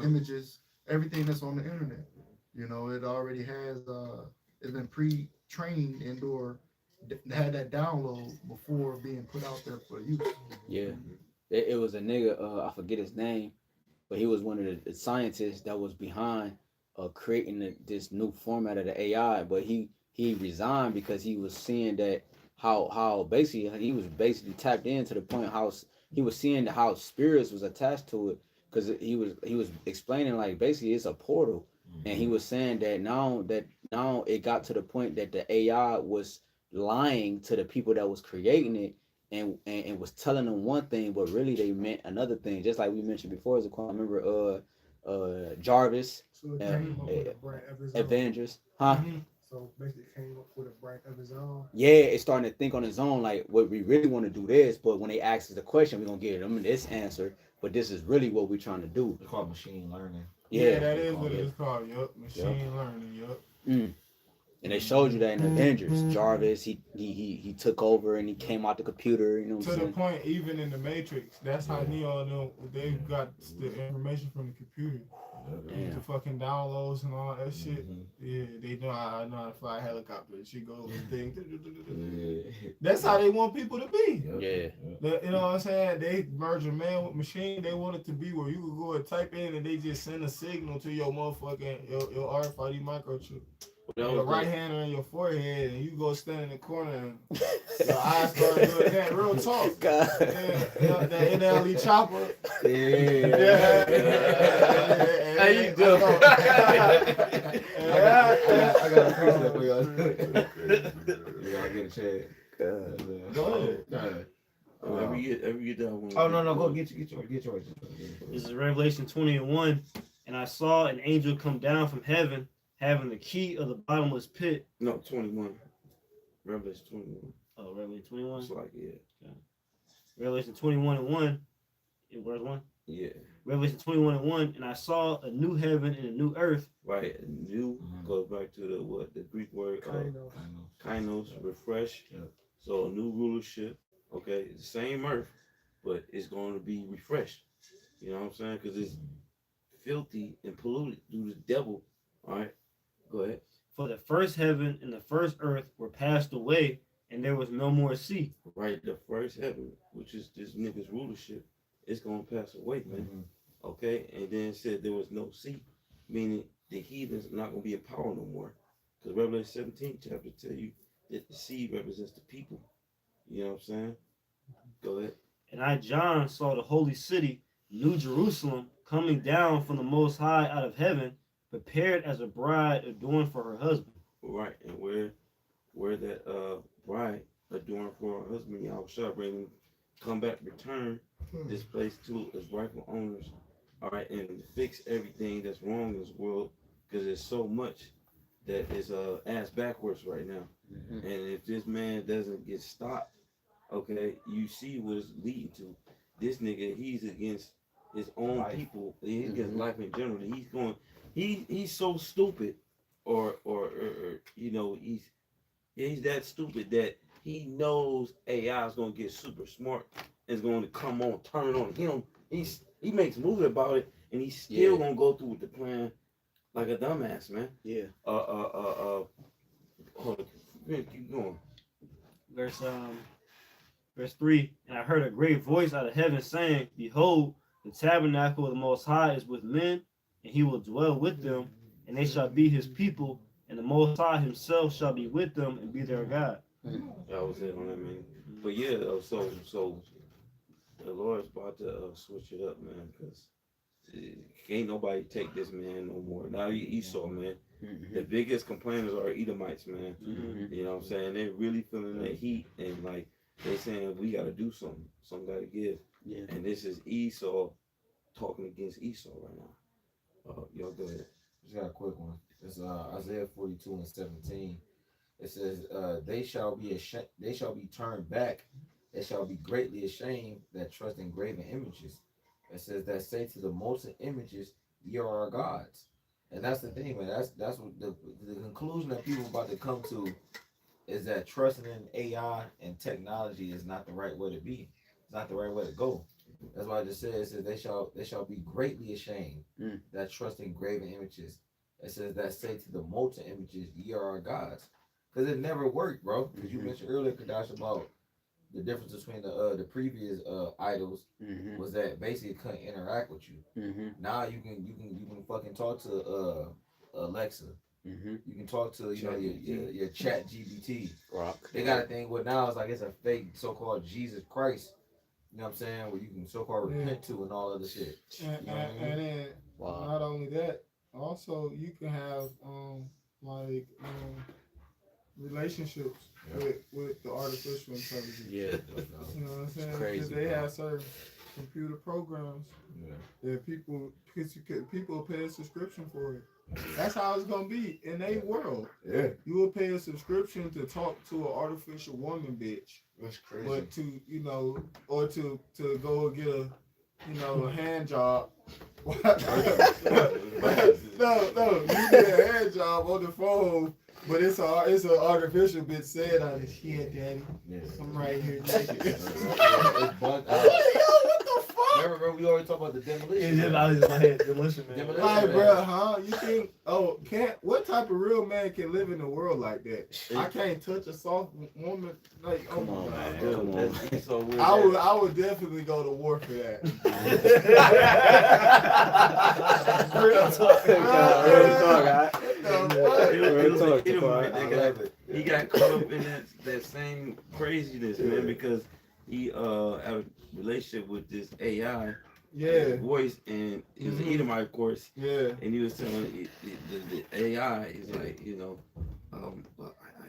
images, everything that's on the internet. You know, it already has it's been pre-trained and or had that download before being put out there for use. Yeah, it was a nigga, I forget his name, but he was one of the scientists that was behind creating this new format of the AI. But he resigned because he was seeing that how basically he was basically tapped into the point how he was seeing how spirits was attached to it, because he was explaining like basically it's a portal, and he was saying that now it got to the point that the AI was lying to the people that was creating it and was telling them one thing, but really they meant another thing. Just like we mentioned before, I remember Jarvis, so it came up with a brand of his Avengers, huh? So basically it came up with a brand of his own. Yeah, it's starting to think on its own, like what we really want to do this, but when they ask us the question, we're gonna give them this answer, but this is really what we're trying to do. It's called machine learning. Yeah, that is what it's called. Yup, machine learning. Yup. And they showed you that in Avengers. Jarvis, he took over and he came out the computer. You know what I'm saying? To the point, even in the Matrix, that's how Neo know they got the information from the computer. The fucking downloads and all that shit. Yeah, they know I know how to fly a helicopter. She goes and thing. That's how they want people to be. Yeah. You know what I'm saying? They merge a man with machine. They want it to be where you could go and type in and they just send a signal to your motherfucking your RFID microchip. Your right hand on your forehead, and you go stand in the corner, and your eyes start doing that. Real talk. God. Yeah, that NLE chopper. Yeah. How you doing? I got a question for y'all. Y'all get a chance. Go ahead. Every get that one. Oh no, go get yours. This is Revelation 20:1, and I saw an angel come down from heaven, having the key of the bottomless pit. No, 21. Revelation 21. Oh, Revelation 21? It's like, yeah. Okay. Revelation 21:1. In verse 1? Yeah. Revelation 21:1. And I saw a new heaven and a new earth. Right. New goes back to the Greek word kainos, refresh. Yeah. So a new rulership. Okay. It's the same earth, but it's going to be refreshed. You know what I'm saying? Because it's filthy and polluted through the devil. All right. Go ahead. For the first heaven and the first earth were passed away, and there was no more sea. Right, the first heaven, which is this nigga's rulership, it's gonna pass away, man. Okay, and then it said there was no sea, meaning the heathens are not gonna be in power no more. Because Revelation 17 chapter tell you that the sea represents the people. You know what I'm saying? Go ahead. And I, John, saw the holy city, New Jerusalem, coming down from the Most High out of heaven, prepared as a bride adorned for her husband. Right, and where that bride adorned for her husband, Yahawashi, bring come back, return this place to its rightful owners. All right, and fix everything that's wrong in this world, because there's so much that is ass backwards right now. And if this man doesn't get stopped, okay, you see what it's leading to. This nigga, he's against his own people, his life in general. He's going. He's so stupid, or you know, he's that stupid that he knows AI is gonna get super smart and is going to come on, turn on him. He makes moves about it, and he's still gonna go through with the plan like a dumbass, man. Yeah. Hold on, keep going. Verse 3, and I heard a great voice out of heaven saying, Behold, the tabernacle of the Most High is with men, and he will dwell with them, and they shall be his people, and the Most High himself shall be with them and be their God. That was it on that, man. But yeah, so the Lord's about to switch it up, man, because ain't nobody take this man no more. Now Esau, man. The biggest complainers are Edomites, man. You know what I'm saying? They're really feeling the heat, and like they saying we got to do something. Something got to give. Yeah. And this is Esau talking against Esau right now. Y'all go ahead. Just got a quick one. It's Isaiah 42:17. It says, "They shall be ashamed. They shall be turned back. They shall be greatly ashamed that trust in graven images." It says that say to the molten images, "Ye are our gods." And that's the thing, man. That's what the conclusion that people are about to come to is that trusting in AI and technology is not the right way to be. It's not the right way to go. That's why I just said, it says they shall be greatly ashamed that trust in graven images. It says that say to the molten images, "Ye are our gods," because it never worked, bro. Because you mentioned earlier, Kadash, about the difference between the previous idols was that basically it couldn't interact with you. Now you can fucking talk to Alexa. You can talk to your chat GBT. They got a thing where now it's like it's a fake so-called Jesus Christ. You know what I'm saying? Where you can so-called repent to and all other shit. And then not only that, also you can have relationships with the artificial intelligence. Yeah. You know what I'm saying? Crazy. They have certain computer programs that people pay a subscription for it. That's how it's gonna be in a world. Yeah. You will pay a subscription to talk to an artificial woman, bitch. That's crazy. But to or to go get a hand job. No, you get a hand job on the phone, but it's an artificial bitch said on it. Shit, daddy. Yeah. I'm right here. It's bugged out. Remember we always talk about the demolition. Yeah, I was in my head. Demolition, man. Like, bro, huh? You think? Oh, what type of real man can live in a world like that? I can't touch a soft woman. Like, Come on, man. Come on. So I would definitely go to war for that. He got caught up in that same craziness, man, because he had a relationship with this AI voice, and he was an Edomite, of course. Yeah. And he was telling the AI, he's like, I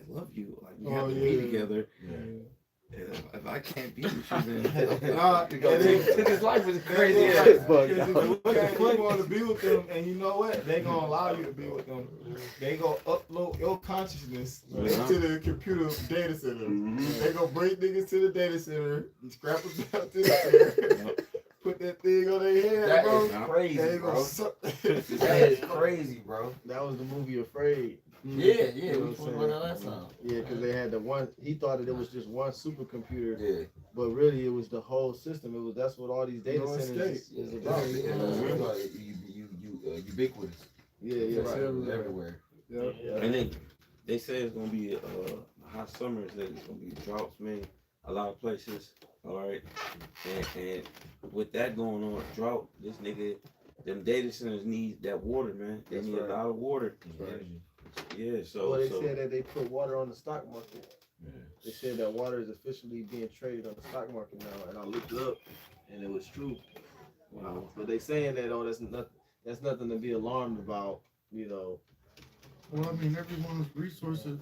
love you. Like, we have to be together. Yeah. If I can't be with you, then his life was crazy. If you want to be with them, and you know what? They gonna allow you to be with them. They gonna upload your consciousness into the computer data center. They gonna bring niggas to the data center, scrap them out to the chair, put that thing on their head. That bro. is crazy, bro. That is crazy, bro. That was the movie Afraid. Yeah, we talked about that last time. Yeah, because they had the one. He thought that it was just one supercomputer, but really it was the whole system. That's what all these data centers is about. Ubiquitous. Yeah, right. Everywhere. Yeah. And then they say it's gonna be hot summers. That it's gonna be droughts, man. A lot of places. All right, and with that going on, drought. This nigga, them data centers need that water, man. They need a lot of water. Yeah, so they said that they put water on the stock market. Yeah. They said that water is officially being traded on the stock market now, and I looked it up, and it was true. Wow. But they saying that that's nothing to be alarmed about, Well, I mean, everyone's resources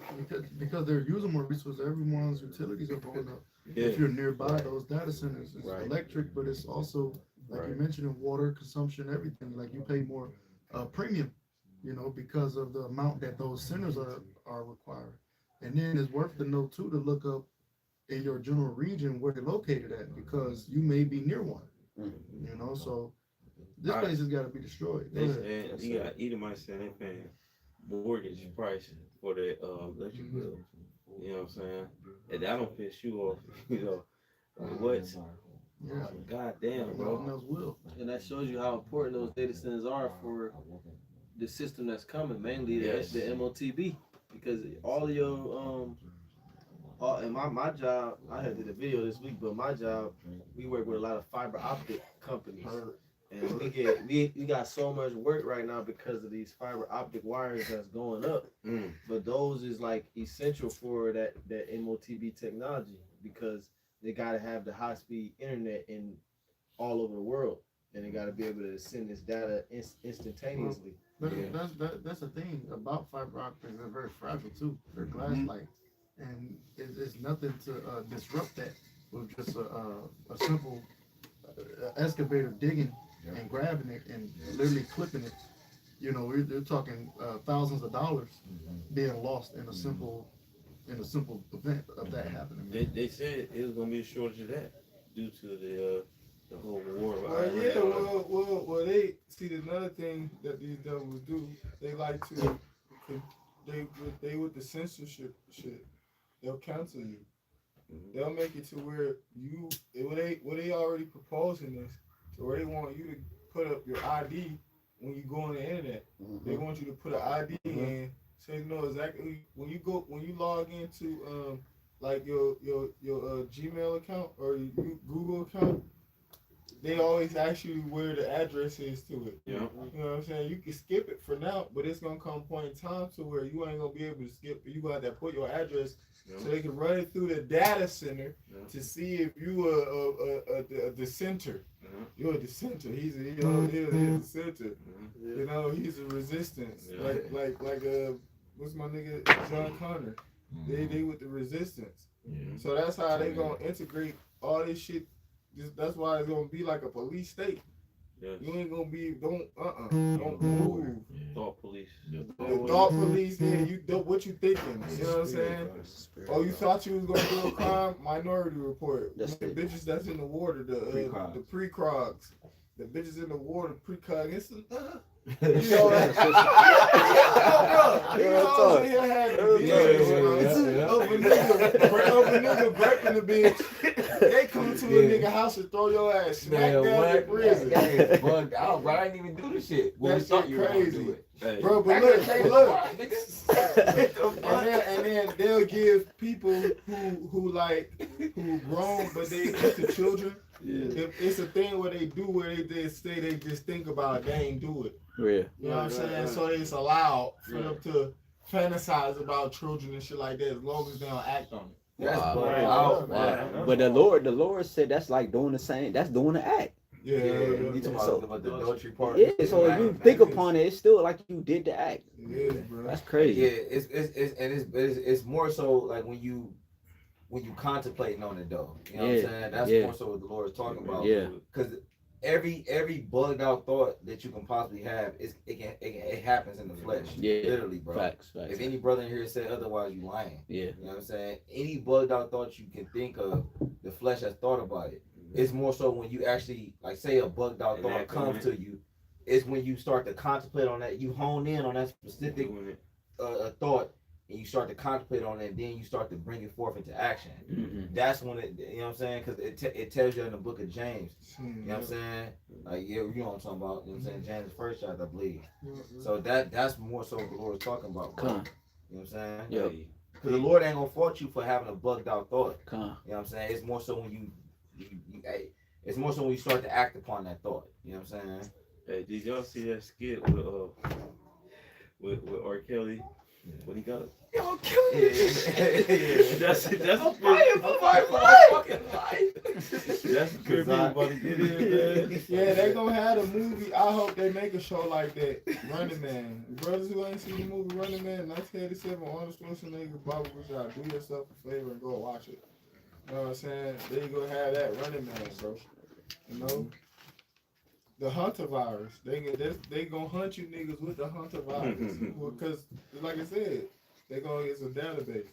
because they're using more resources. Everyone's utilities are going up. Yeah. If you're nearby those data centers, it's electric, but it's also like you mentioned, water consumption, everything. Like you pay more premium. Because of the amount that those centers are required. And then it's worth the note too to look up in your general region where they're located at, because you may be near one. So This place has got to be destroyed. Go They ahead. said you got Edomites saying they paying mortgage price for the electric bill. You know what I'm saying? And that don't piss you off. You know what? Yeah. God damn, Nothing bro. else will. And that shows you how important those data centers are for the system that's coming, mainly the MOTB, because all of your and my job, I had did a video this week, but my job, we work with a lot of fiber optic companies, and we got so much work right now because of these fiber optic wires that's going up. But those is like essential for that MOTB technology, because they got to have the high speed internet in all over the world, and they got to be able to send this data instantaneously. But that's the thing about fiber optics. They're very fragile too. They're glass-like, and it's nothing to disrupt that with just a simple excavator digging and grabbing it and literally clipping it. You know, they're talking thousands of dollars being lost in a simple event of that happening. They said it was gonna be a shortage of that due to the whole war. Well, they see another thing that these devils do. They like to, they with the censorship shit. They'll cancel you. They'll make it to where what they already proposing this, to where they want you to put up your ID when you go on the internet. They want you to put an ID in, so you know exactly when you log into like your Gmail account or your Google account. They always ask you where the address is to it. Yeah. You know what I'm saying? You can skip it for now, but it's gonna come a point in time to where you ain't gonna be able to skip it. You gonna have to put your address so they can run it through the data center to see if you a dissenter. You're a dissenter. He's a dissenter. You know, he's a resistance. Like what's my nigga John Connor? They with the resistance. So that's how they gonna integrate all this shit. That's why it's gonna be like a police state. You ain't gonna be don't move. Thought police. The thought police. Yeah, what you thinking? You know what I'm saying? Oh, you thought you was gonna do a crime? Minority Report. The bitches that's in the water, the pre-crogs. The bitches in the water, pre-cog. It's you know that. Nigga breaking the bitch. They come to a nigga house and throw your ass smack down in prison. Bugged out, bro. I didn't even do the shit. That shit crazy. Bro, but look. And then they'll give people who grown, but they to children. It's a thing where they do where they just say they just think about it, they ain't do it. You know what I'm saying? So it's allowed for them to fantasize about children and shit like that as long as they don't act on it. But the Lord said that's like doing the same. That's doing the act. Yeah. You talking about the adultery part? Yeah. So if you think upon it, it's still like you did the act. Yeah, bro. That's crazy. Yeah, it's more so like when you contemplating on it though. You know what I'm saying? That's more so what the Lord is talking about. Yeah. Because every bugged out thought that you can possibly have it happens in the flesh. Yeah. Literally, bro. Facts. If any brother in here said otherwise, you lying. Yeah. You know what I'm saying? Any bugged out thought you can think of, the flesh has thought about it. It's more so when you actually, like, say a bugged out thought comes to you, it's when you start to contemplate on that, you hone in on that specific thought, and you start to contemplate on it, and then you start to bring it forth into action. That's when it, you know what I'm saying? Because it tells you in the book of James, you know what I'm saying? Like, you know what I'm talking about, you know what I'm saying? James' first chapter, I believe. So that's more so what the Lord is talking about, bro. You know what I'm saying? Yeah. Because the Lord ain't gonna fault you for having a bugged out thought. You know what I'm saying? It's more so when you it's more so when you start to act upon that thought. You know what I'm saying? Hey, did y'all see that skit with R. Kelly? What he got? Yo, Kelly. That's I'm fighting for my fucking life. That's good. About to get in, man. Yeah, they gonna have a movie. I hope they make a show like that. Running Man. Brothers who ain't seen the movie Running Man, 1987, Arnold Schwarzenegger, Bobby Bush, do yourself a favor and go watch it. You know what I'm saying? They gonna have that Running Man, bro. You know? The Hunter virus. They gonna hunt you niggas with the Hunter virus. Because, like I said, it's a database.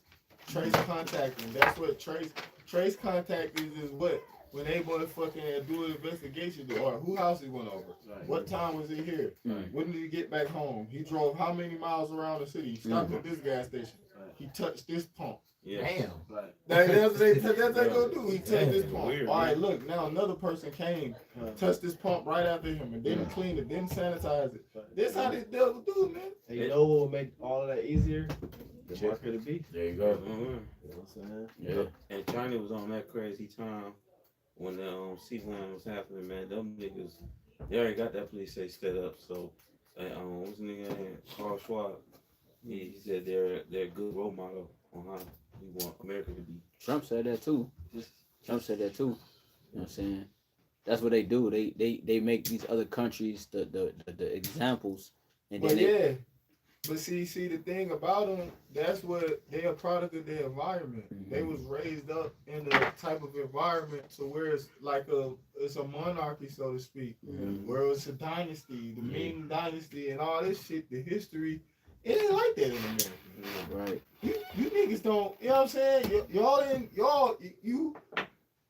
Trace contacting. That's what trace contact is what? when they want to fucking do an investigation, or who house he went over? Right. What time was he here? Right. When did he get back home? He drove how many miles around the city? He stopped at this gas station. Right. He touched this pump. Yeah. Damn. Right. That's what they gonna do. He touched this pump. Weird, All right, look, now another person came, touched this pump right after him, and didn't clean it, didn't sanitize it. This how this devil do, man. And you know what will make all of that easier? The market of beef. There you go. Mhm. You know what I'm saying? Yeah. And China was on that crazy time when the C1 was happening, man. Them niggas, they already got that police state set up. So, what's the nigga name? Carl Schwab. He said they're a good role model on how we want America to be. Trump said that too. Trump said that too. You know what I'm saying? That's what they do. They make these other countries the examples, and then But but see the thing about them, that's what they're a product of their environment. They was raised up in a type of environment to where it's like it's a monarchy, so to speak, where it's a dynasty, the Ming dynasty, and all this shit. The history, it ain't like that in America. Right. You niggas don't, you know what I'm saying?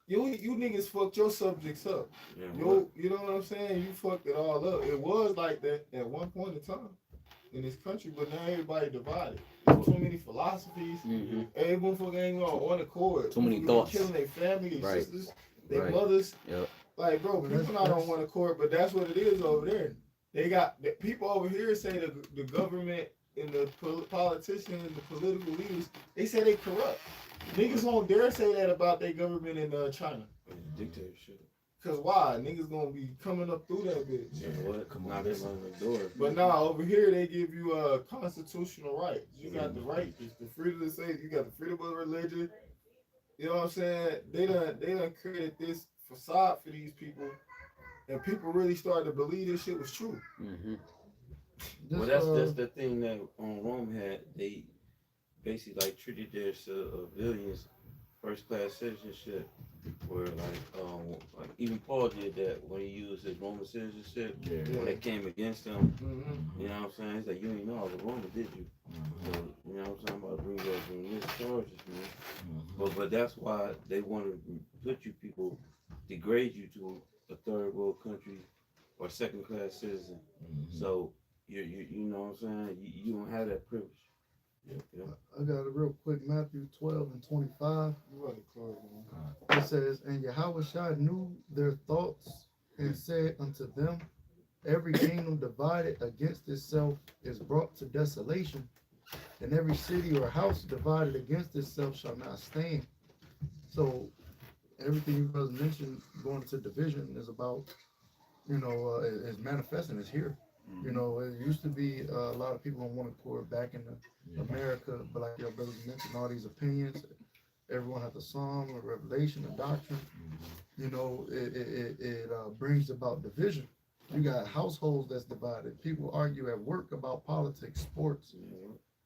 You niggas fucked your subjects up. Yeah, You know what I'm saying? You fucked it all up. It was like that at one point in time in this country, but now everybody divided. There's too many philosophies. Every motherfucker ain't on one accord. Too many People thoughts. killing their family, their Right. sisters, their Right. mothers. Yep. Like, bro, people not on one accord, but that's what it is over there. They got the people over here say the government and the politicians and the political leaders, they say they corrupt. Niggas won't dare say that about their government in China. Dictatorship. Cause why? Niggas gonna be coming up through that bitch. You know what? Come on, this on the door. But now over here they give you constitutional rights. You got the right, the freedom to say. You got the freedom of religion. You know what I'm saying? They done created this facade for these people, and people really started to believe this shit was true. Well, that's the thing that Rome had. They basically like treated their civilians first class citizenship, where like even Paul did that when he used his Roman citizenship. When they came against him, you know what I'm saying? He's like, you ain't know I was a Roman, did you? So, you know what I'm saying? I'm about to bring you up some mixed charges, man. But that's why they want to put you people, degrade you to a third world country or second class citizen. So you know what I'm saying? You don't have that privilege. I got a real quick Matthew 12 and 25. It says, and Yahawashi knew their thoughts and said unto them, every kingdom divided against itself is brought to desolation, and every city or house divided against itself shall not stand. So everything you guys mentioned going to division is about, is manifesting, it's here. You know, it used to be a lot of people on one accord back in America, but like your brothers mentioned, all these opinions, everyone has a psalm, a revelation, a doctrine. You know, it brings about division. You got households that's divided. People argue at work about politics, sports,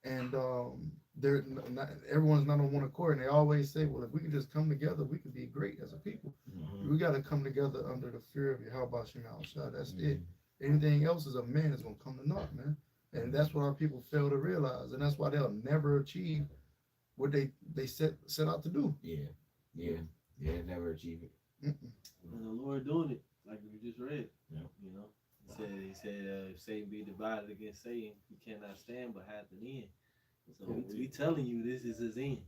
and everyone's not on one accord. And they always say, well, if we can just come together, we could be great as a people. We got to come together under the fear of YAHWASHI. That's it. Anything else is a man is gonna come to naught, man. And that's what our people fail to realize, and that's why they'll never achieve what they set out to do. Never achieve it. And the Lord doing it, like we just read. You know, he said, if Satan be divided against Satan, he cannot stand but hath an end. So we telling you this is his end.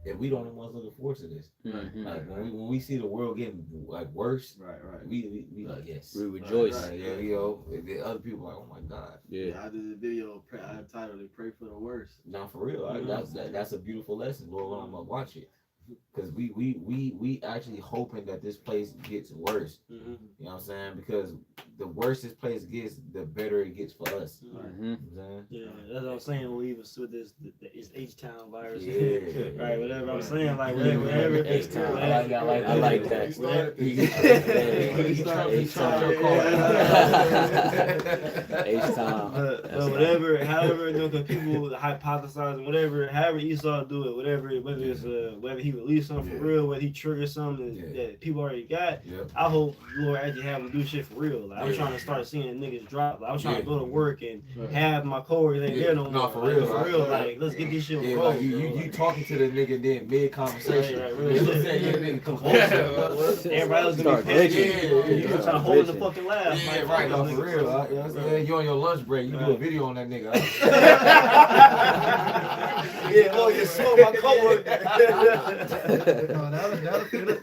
Yeah, we don't want to look forward to this. Like when we see the world getting like worse, we like yes, we rejoice. The other people are like, oh my God. I did a video. I entitled it "Pray for the Worst." Not for real. That's a beautiful lesson. Lord, I'm gonna watch it. Because we actually hoping that this place gets worse. You know what I'm saying? Because the worse this place gets, the better it gets for us. You know what I'm saying? That's what I'm saying. When we even with this, it's H-Town virus. Right, whatever I'm saying, like whatever. H-Town. I like that. H-Town. Whatever, however, the people hypothesizing, however Esau do it, whether it's whether he release something for real, whether he triggers something that people already got. I hope Lord actually have him do shit for real. Like, I'm trying to start seeing niggas drop. Like, I'm trying to go to work and have my coworkers ain't there no more. No, for like, real. For real, like, let's get this shit rolling. Like you talking to the nigga then mid conversation. Everybody else gonna be panicking. You trying to hold the fucking laugh. Yeah, right. No, for real. You know what I'm saying? You on your lunch break, you do a video on that nigga. Yeah, oh, you smoke my coworker.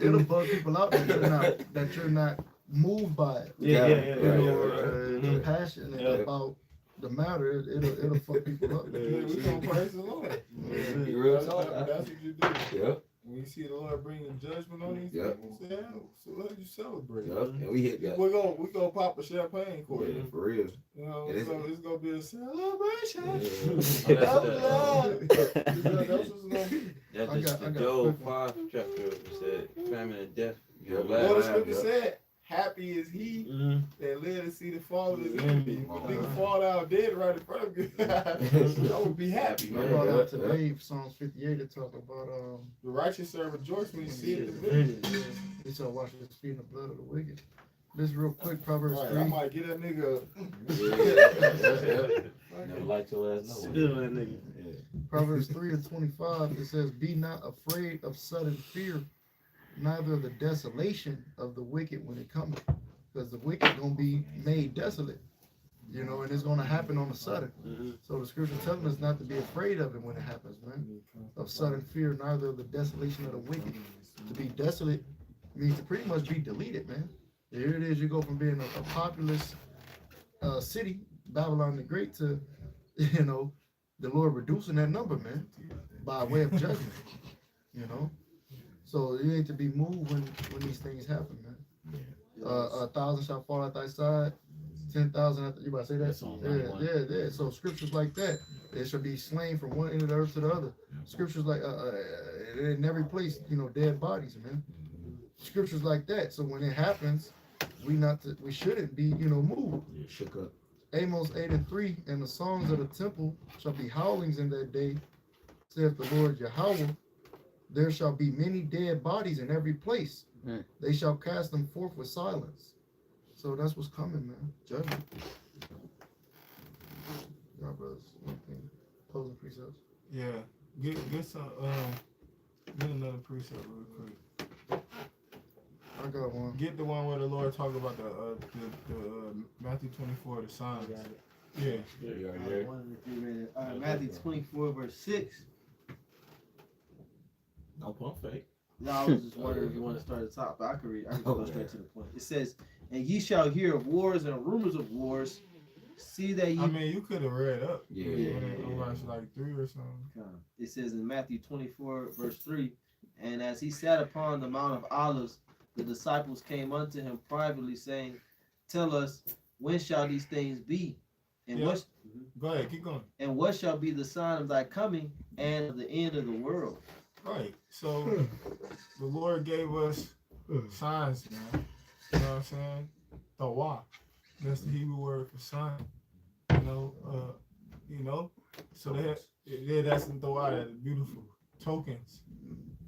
It'll bug people out that you're not moved by it. Yeah. Passionate about the matter. It'll fuck people up. We gonna praise the Lord. Real talk. That's what you do. Yeah. When you see the Lord bringing judgment on these people, so let you celebrate. And we hit that. We gonna pop a champagne for you. For real. You know, so it's gonna be a celebration. That's what's gonna be. That's just the Job 5 chapter. It said, famine and death. What the scripture said, happy is he that live to see the fall of his enemy. If nigga fall down dead right in front of you, I would be happy. I brought out today Psalms 58 to talk about the righteous shall rejoice when you see it. He shall wash his feet in the blood of the wicked. This real quick, Proverbs 3. I might get that nigga. Never liked your ass no. Proverbs 3:25. It says, "Be not afraid of sudden fear, neither of the desolation of the wicked when it cometh," because the wicked gonna be made desolate, you know, and it's gonna happen on a sudden. So the scripture telling us not to be afraid of it when it happens, man. Of sudden fear, neither of the desolation of the wicked. To be desolate means to pretty much be deleted, man. Here it is, you go from being a populous city, Babylon the Great, to, you know, the Lord reducing that number, man, by way of judgment, you know. So you ain't to be moved when these things happen, man. 1,000 shall fall at thy side, 10,000 at the, you about to say that? Yeah. So scriptures like that, they shall be slain from one end of the earth to the other. Scriptures like in every place, you know, dead bodies, man. Scriptures like that. So when it happens, we shouldn't be, you know, moved. Shook up. Amos 8:3, and the songs of the temple shall be howlings in that day, saith the Lord Yahawah. There shall be many dead bodies in every place. They shall cast them forth with silence. So that's what's coming, man. Judgment. Y'all brothers, closing precepts. Yeah, get some. Get another precept real quick. I got one. Get the one where the Lord talk about the Matthew 24, the signs. Yeah. Matthew 24 verse 6. No pump fake. No, I was just wondering if you want to start at the top, but I can go straight to the point. It says, "And ye shall hear of wars and rumors of wars. See that ye." I mean, you could have read up. Yeah. Like 3 or something. It says in Matthew 24 verse 3, "And as he sat upon the Mount of Olives, the disciples came unto him privately, saying, Tell us, when shall these things be? And what? Go ahead, keep going. And what shall be the sign of thy coming and of the end of the world?" Right. So the Lord gave us signs, man. You know what I'm saying? Tawah. That's the Hebrew word for sign. You know. So that's the Tawah, that's beautiful tokens.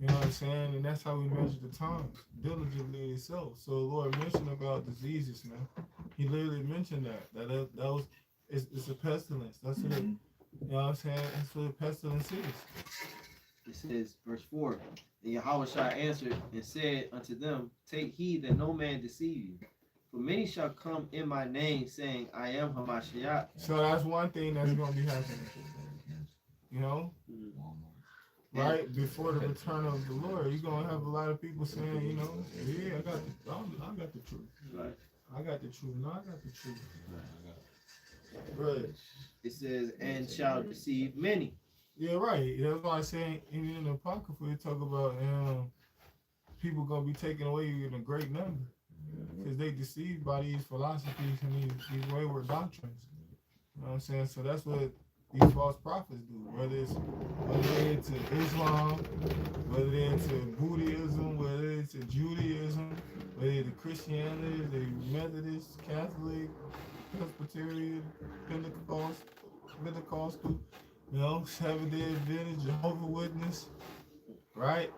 You know what I'm saying? And that's how we measure the times, diligently itself. So the Lord mentioned about diseases, man. He literally mentioned that was it's a pestilence. That's what it, you know what I'm saying? That's what a pestilence is. It says, verse 4, "And YAHAWASHI answered and said unto them, Take heed that no man deceive you. For many shall come in my name, saying, I am Hamashiach." So that's one thing that's going to be happening. You know? Right before the return of the Lord, you're going to have a lot of people saying, you know, yeah, I got the truth. Right. I got the truth. No, I got the truth. Right. It says, "And shall deceive many." Yeah, right. That's why I'm saying, even in the Apocrypha, we talk about people going to be taken away in a great number because they deceived by these philosophies and these wayward doctrines. You know what I'm saying? So that's what these false prophets do, whether they're into Islam, whether they're into Buddhism, whether they're into Judaism, whether they're into Christianity, they're Methodist, Catholic, Presbyterian, Pentecostal, you know, Seventh-day Adventist, Jehovah's Witness, right?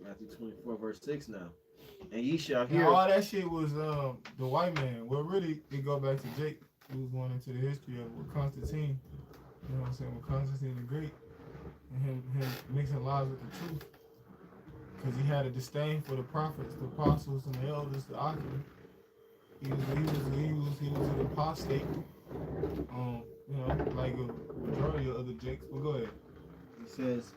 Matthew 24 verse 6 now. and ye shall And hear. all that shit was the white man. Well, really, it go back to Jake, who was going into the history of with Constantine. You know what I'm saying? With Constantine the Great, and him mixing lies with the truth, because he had a disdain for the prophets, the apostles, and the elders, the occupant. He was an apostate. You know, like a majority of other Jakes. But go ahead. It says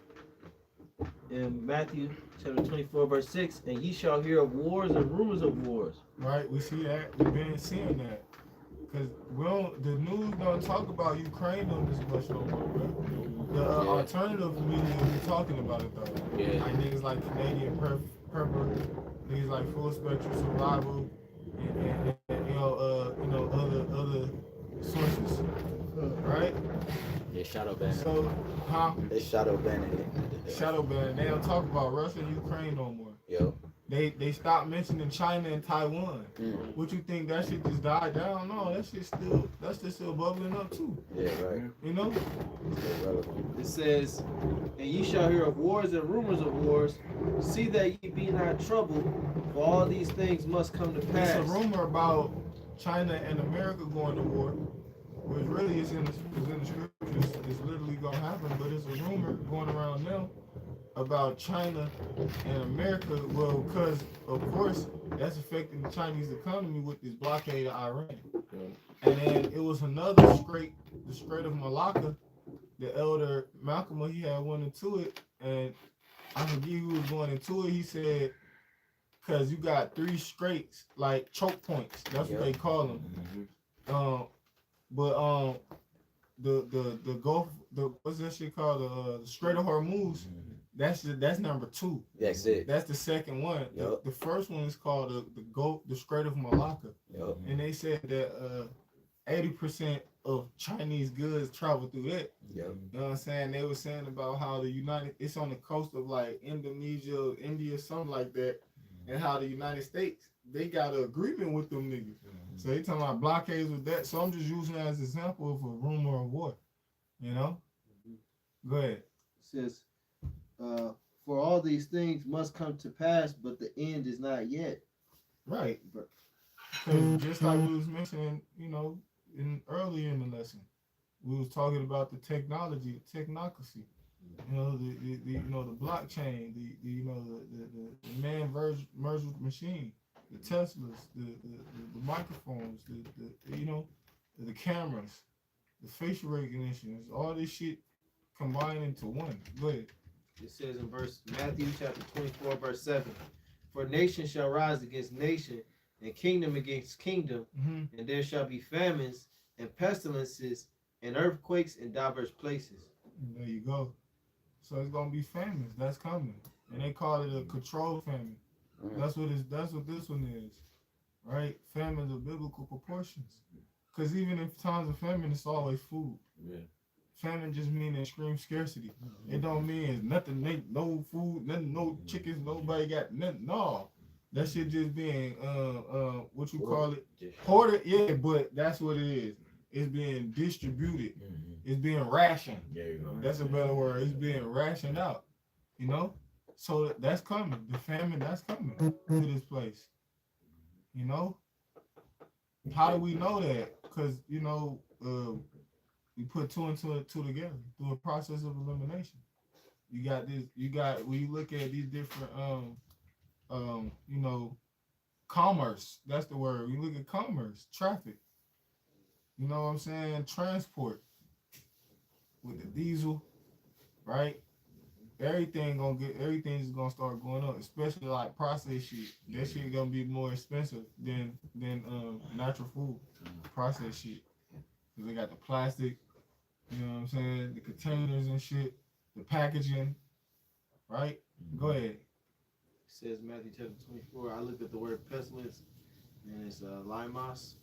in Matthew chapter 24, verse 6, and ye shall hear of wars and rumors of wars. Right, we see that. We've been seeing that. Because the news don't talk about Ukraine on this much no more, bro. The alternative media be talking about it though. Yeah. Like niggas like Canadian Purple, niggas like Full Spectrum Survival, and you know other sources, right? They shadow banning. So, They shadow banning it. Shadow ban. They don't talk about Russia and Ukraine no more. Yo. They stopped mentioning China and Taiwan. What you think that shit just died down? No, that shit still bubbling up too. Yeah, right. You know? It says, and ye shall hear of wars and rumors of wars. See that ye be not troubled, for all these things must come to pass. It's a rumor about China and America going to war, which really is in the scriptures. It's literally gonna happen, but it's a rumor going around now about China and America. Well, because of course that's affecting the Chinese economy with this blockade of Iran. And then it was another strait, the Strait of Malacca. The elder Malcolm, he had one into it, and I forget who was going into it. He said, because you got 3 straits, like choke points. That's what they call them. The Gulf, what's that shit called? The Strait of Hormuz. That's number 2. That's it. That's the second one. Yep. The first one is called the Strait of Malacca. Yep. And they said that 80% of Chinese goods travel through that. Yep. You know what I'm saying? They were saying about how it's on the coast of like Indonesia, India, something like that, and how the United States, they got an agreement with them niggas. So they talking about blockades with that. So I'm just using that as an example of a rumor of war. You know? Go ahead. It says, for all these things must come to pass, but the end is not yet. Right. Because just like we was mentioning, you know, earlier in the lesson, we was talking about the technology, technocracy. You know, the blockchain, the man merged with machine, the Teslas, the microphones, the cameras, the facial recognition, all this shit combined into one. Go ahead. It says in Matthew chapter 24, verse 7, for nation shall rise against nation, and kingdom against kingdom, and there shall be famines and pestilences and earthquakes in diverse places. And there you go. So it's gonna be famines. That's coming, and they call it a controlled famine. That's what this one is, right? Famines of biblical proportions. Because even in times of famine, it's always food. Yeah. Famine just means extreme scarcity. It don't mean nothing, no food, nothing, no chickens, nobody got nothing. No, that shit just being what you call it, hoarded. Yeah, but that's what it is. It's being distributed. It's being rationed. That's a better word. It's being rationed out. You know, so that's coming. The famine that's coming to this place. You know, how do we know that? Because you know, we put 2 and 2 together through a process of elimination. You got this. You got when you look at these different, you know, commerce. That's the word. You look at commerce, traffic. You know what I'm saying? Transport with the diesel, right? Everything's gonna start going up, especially like processed shit. That shit gonna be more expensive than natural food, processed shit. Cause they got the plastic, you know what I'm saying? The containers and shit, the packaging, right? Go ahead. It says Matthew chapter 24. I looked at the word pestilence, and it's limos.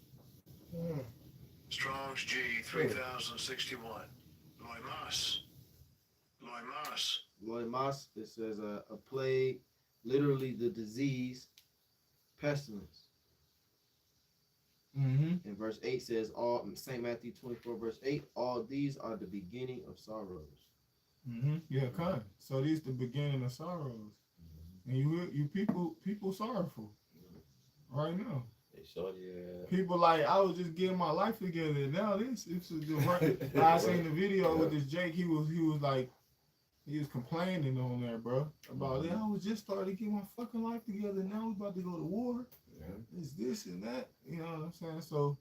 Strong's G 3061. Loimas. Loimas. Loimas. It says a plague, literally the disease, pestilence. And verse 8 says, all St. Matthew 24, verse 8, all these are the beginning of sorrows. Yeah, kind. So these the beginning of sorrows. And you people sorrowful right now. They saw you. People like I was just getting my life together. And now this it's the right. I seen the video with this Jake. He was like he was complaining on there, bro, about it. I was just starting to get my fucking life together. Now we about to go to war. It's this and that. You know what I'm saying? So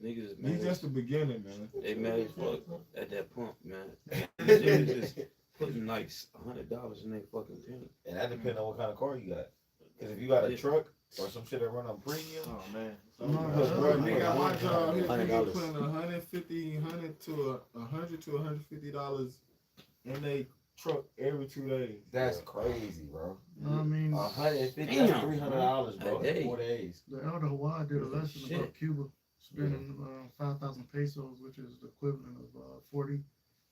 Niggas is he's just the beginning, man. They mad as fuck at that pump, man. They just putting like $100 in their fucking tank. And that depends on what kind of car you got. Because if you got a truck or some shit that run on premium, Oh man. They got my job here. $100. Putting $100 to $150 in they truck every 2 days. that's crazy, bro. I mean, $150, Damn, that's $300, bro. a day. 4 days. the Elder Hawaii did a lesson Shit. about Cuba spending 5,000 pesos, which is the equivalent of $40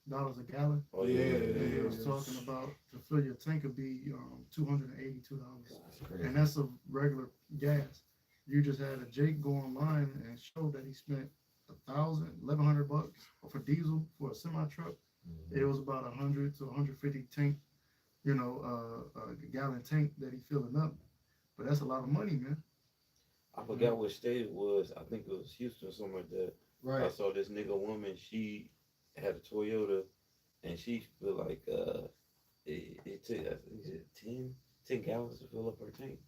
a gallon. Oh Yeah, And he yeah, was talking about to fill your tank would be $282, That's crazy. and that's a regular gas. You just had a Jake go online and show that he spent $1,100 for diesel for a semi truck. It was about 100 to 150 tank, gallon tank that he filling up. But that's a lot of money, man. I forgot what state it was. I think it was Houston or something like that. I Right. saw this nigga woman. She had a Toyota, and she feel like it took I think it 10 gallons to fill up her tank.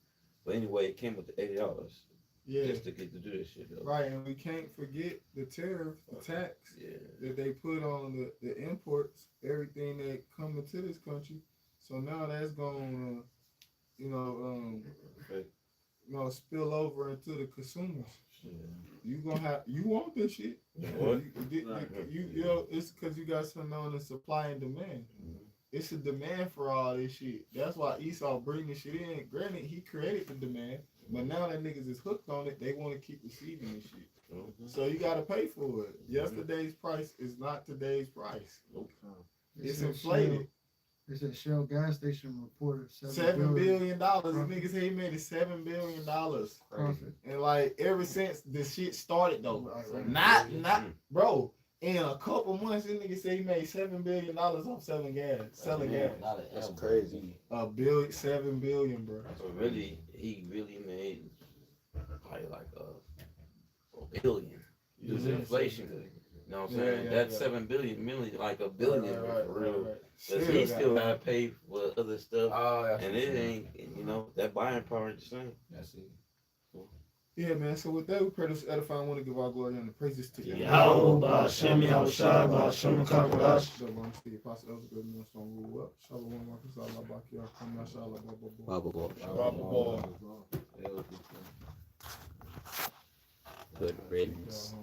But anyway, it came with the $80 Yeah. just to get to do this shit though. Right, and we can't forget the tariff, the tax Yeah. that they put on the imports, everything that come into this country. So now that's going to, spill over into the consumers. You want this shit. What? It's because you got something on the supply and demand. It's a demand for all this shit. That's why Esau bring this shit in. Granted, he created the demand, but now that niggas is hooked on it, they want to keep receiving this shit. So you got to pay for it. Yesterday's price is not today's price. It's inflated. They said Shell gas station reported $7 billion. Niggas say he made it $7 billion. profit. And like ever since the shit started though, not bro. In a couple months, this nigga say he made $7 billion off selling gas. That's crazy. $7 billion, bro. So really, he really made probably like a billion. Just inflation. You know what I'm saying? That's 7 billion, mainly like a billion for real. Because he still got to pay for other stuff. And it ain't, that buying power is the same. That's it. Yeah, man. So with that, we pray this edifying. I want to give our glory and the praises to you. Yahawah, BAHASHAM, YAHAWASHI, BAHASHAM, HAQADASH. Shalom to the apostle, elder, good man, strong rule up. Shalom, Marcus, Allah, Bakia, Kama, Shalom, Good riddance.